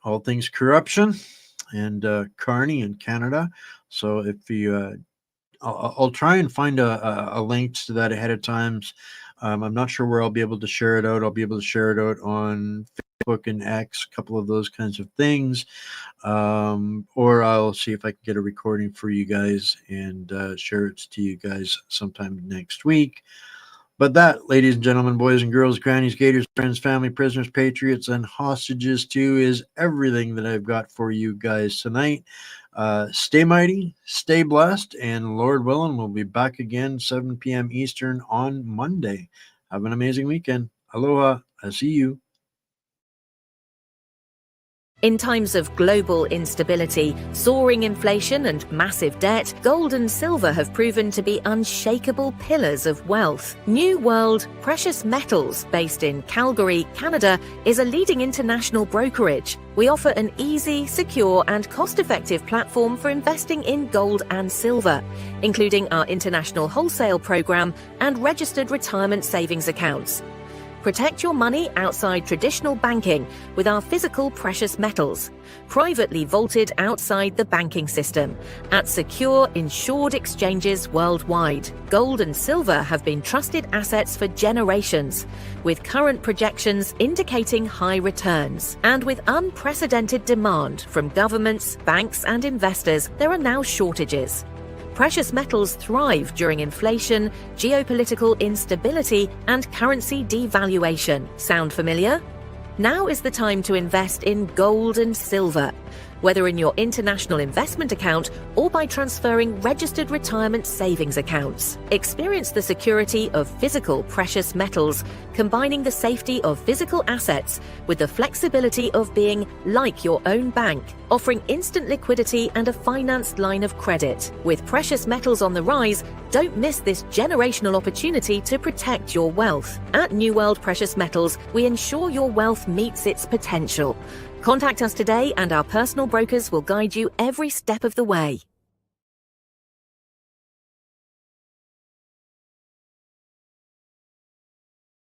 all things corruption and Carney in Canada. So if you, I'll try and find a link to that ahead of time. I'm not sure where I'll be able to share it out. I'll be able to share it out on Facebook and X, a couple of those kinds of things. Or I'll see if I can get a recording for you guys and share it to you guys sometime next week. But that, ladies and gentlemen, boys and girls, grannies, gators, friends, family, prisoners, patriots, and hostages too, is everything that I've got for you guys tonight. Stay mighty, stay blessed, and Lord willing, we'll be back again 7 p.m. Eastern on Monday. Have an amazing weekend. Aloha. I see you. In times of global instability, soaring inflation and massive debt, gold and silver have proven to be unshakable pillars of wealth. New World Precious Metals, based in Calgary, Canada, is a leading international brokerage. We offer an easy, secure, and cost-effective platform for investing in gold and silver, including our international wholesale program and registered retirement savings accounts. Protect your money outside traditional banking with our physical precious metals, privately vaulted outside the banking system, at secure, insured exchanges worldwide. Gold and silver have been trusted assets for generations, with current projections indicating high returns. And with unprecedented demand from governments, banks, and investors, there are now shortages. Precious metals thrive during inflation, geopolitical instability, and currency devaluation. Sound familiar? Now is the time to invest in gold and silver, whether in your international investment account or by transferring registered retirement savings accounts. Experience the security of physical precious metals, combining the safety of physical assets with the flexibility of being like your own bank, offering instant liquidity and a financed line of credit. With precious metals on the rise, don't miss this generational opportunity to protect your wealth. At New World Precious Metals, we ensure your wealth meets its potential. Contact us today and our personal brokers will guide you every step of the way.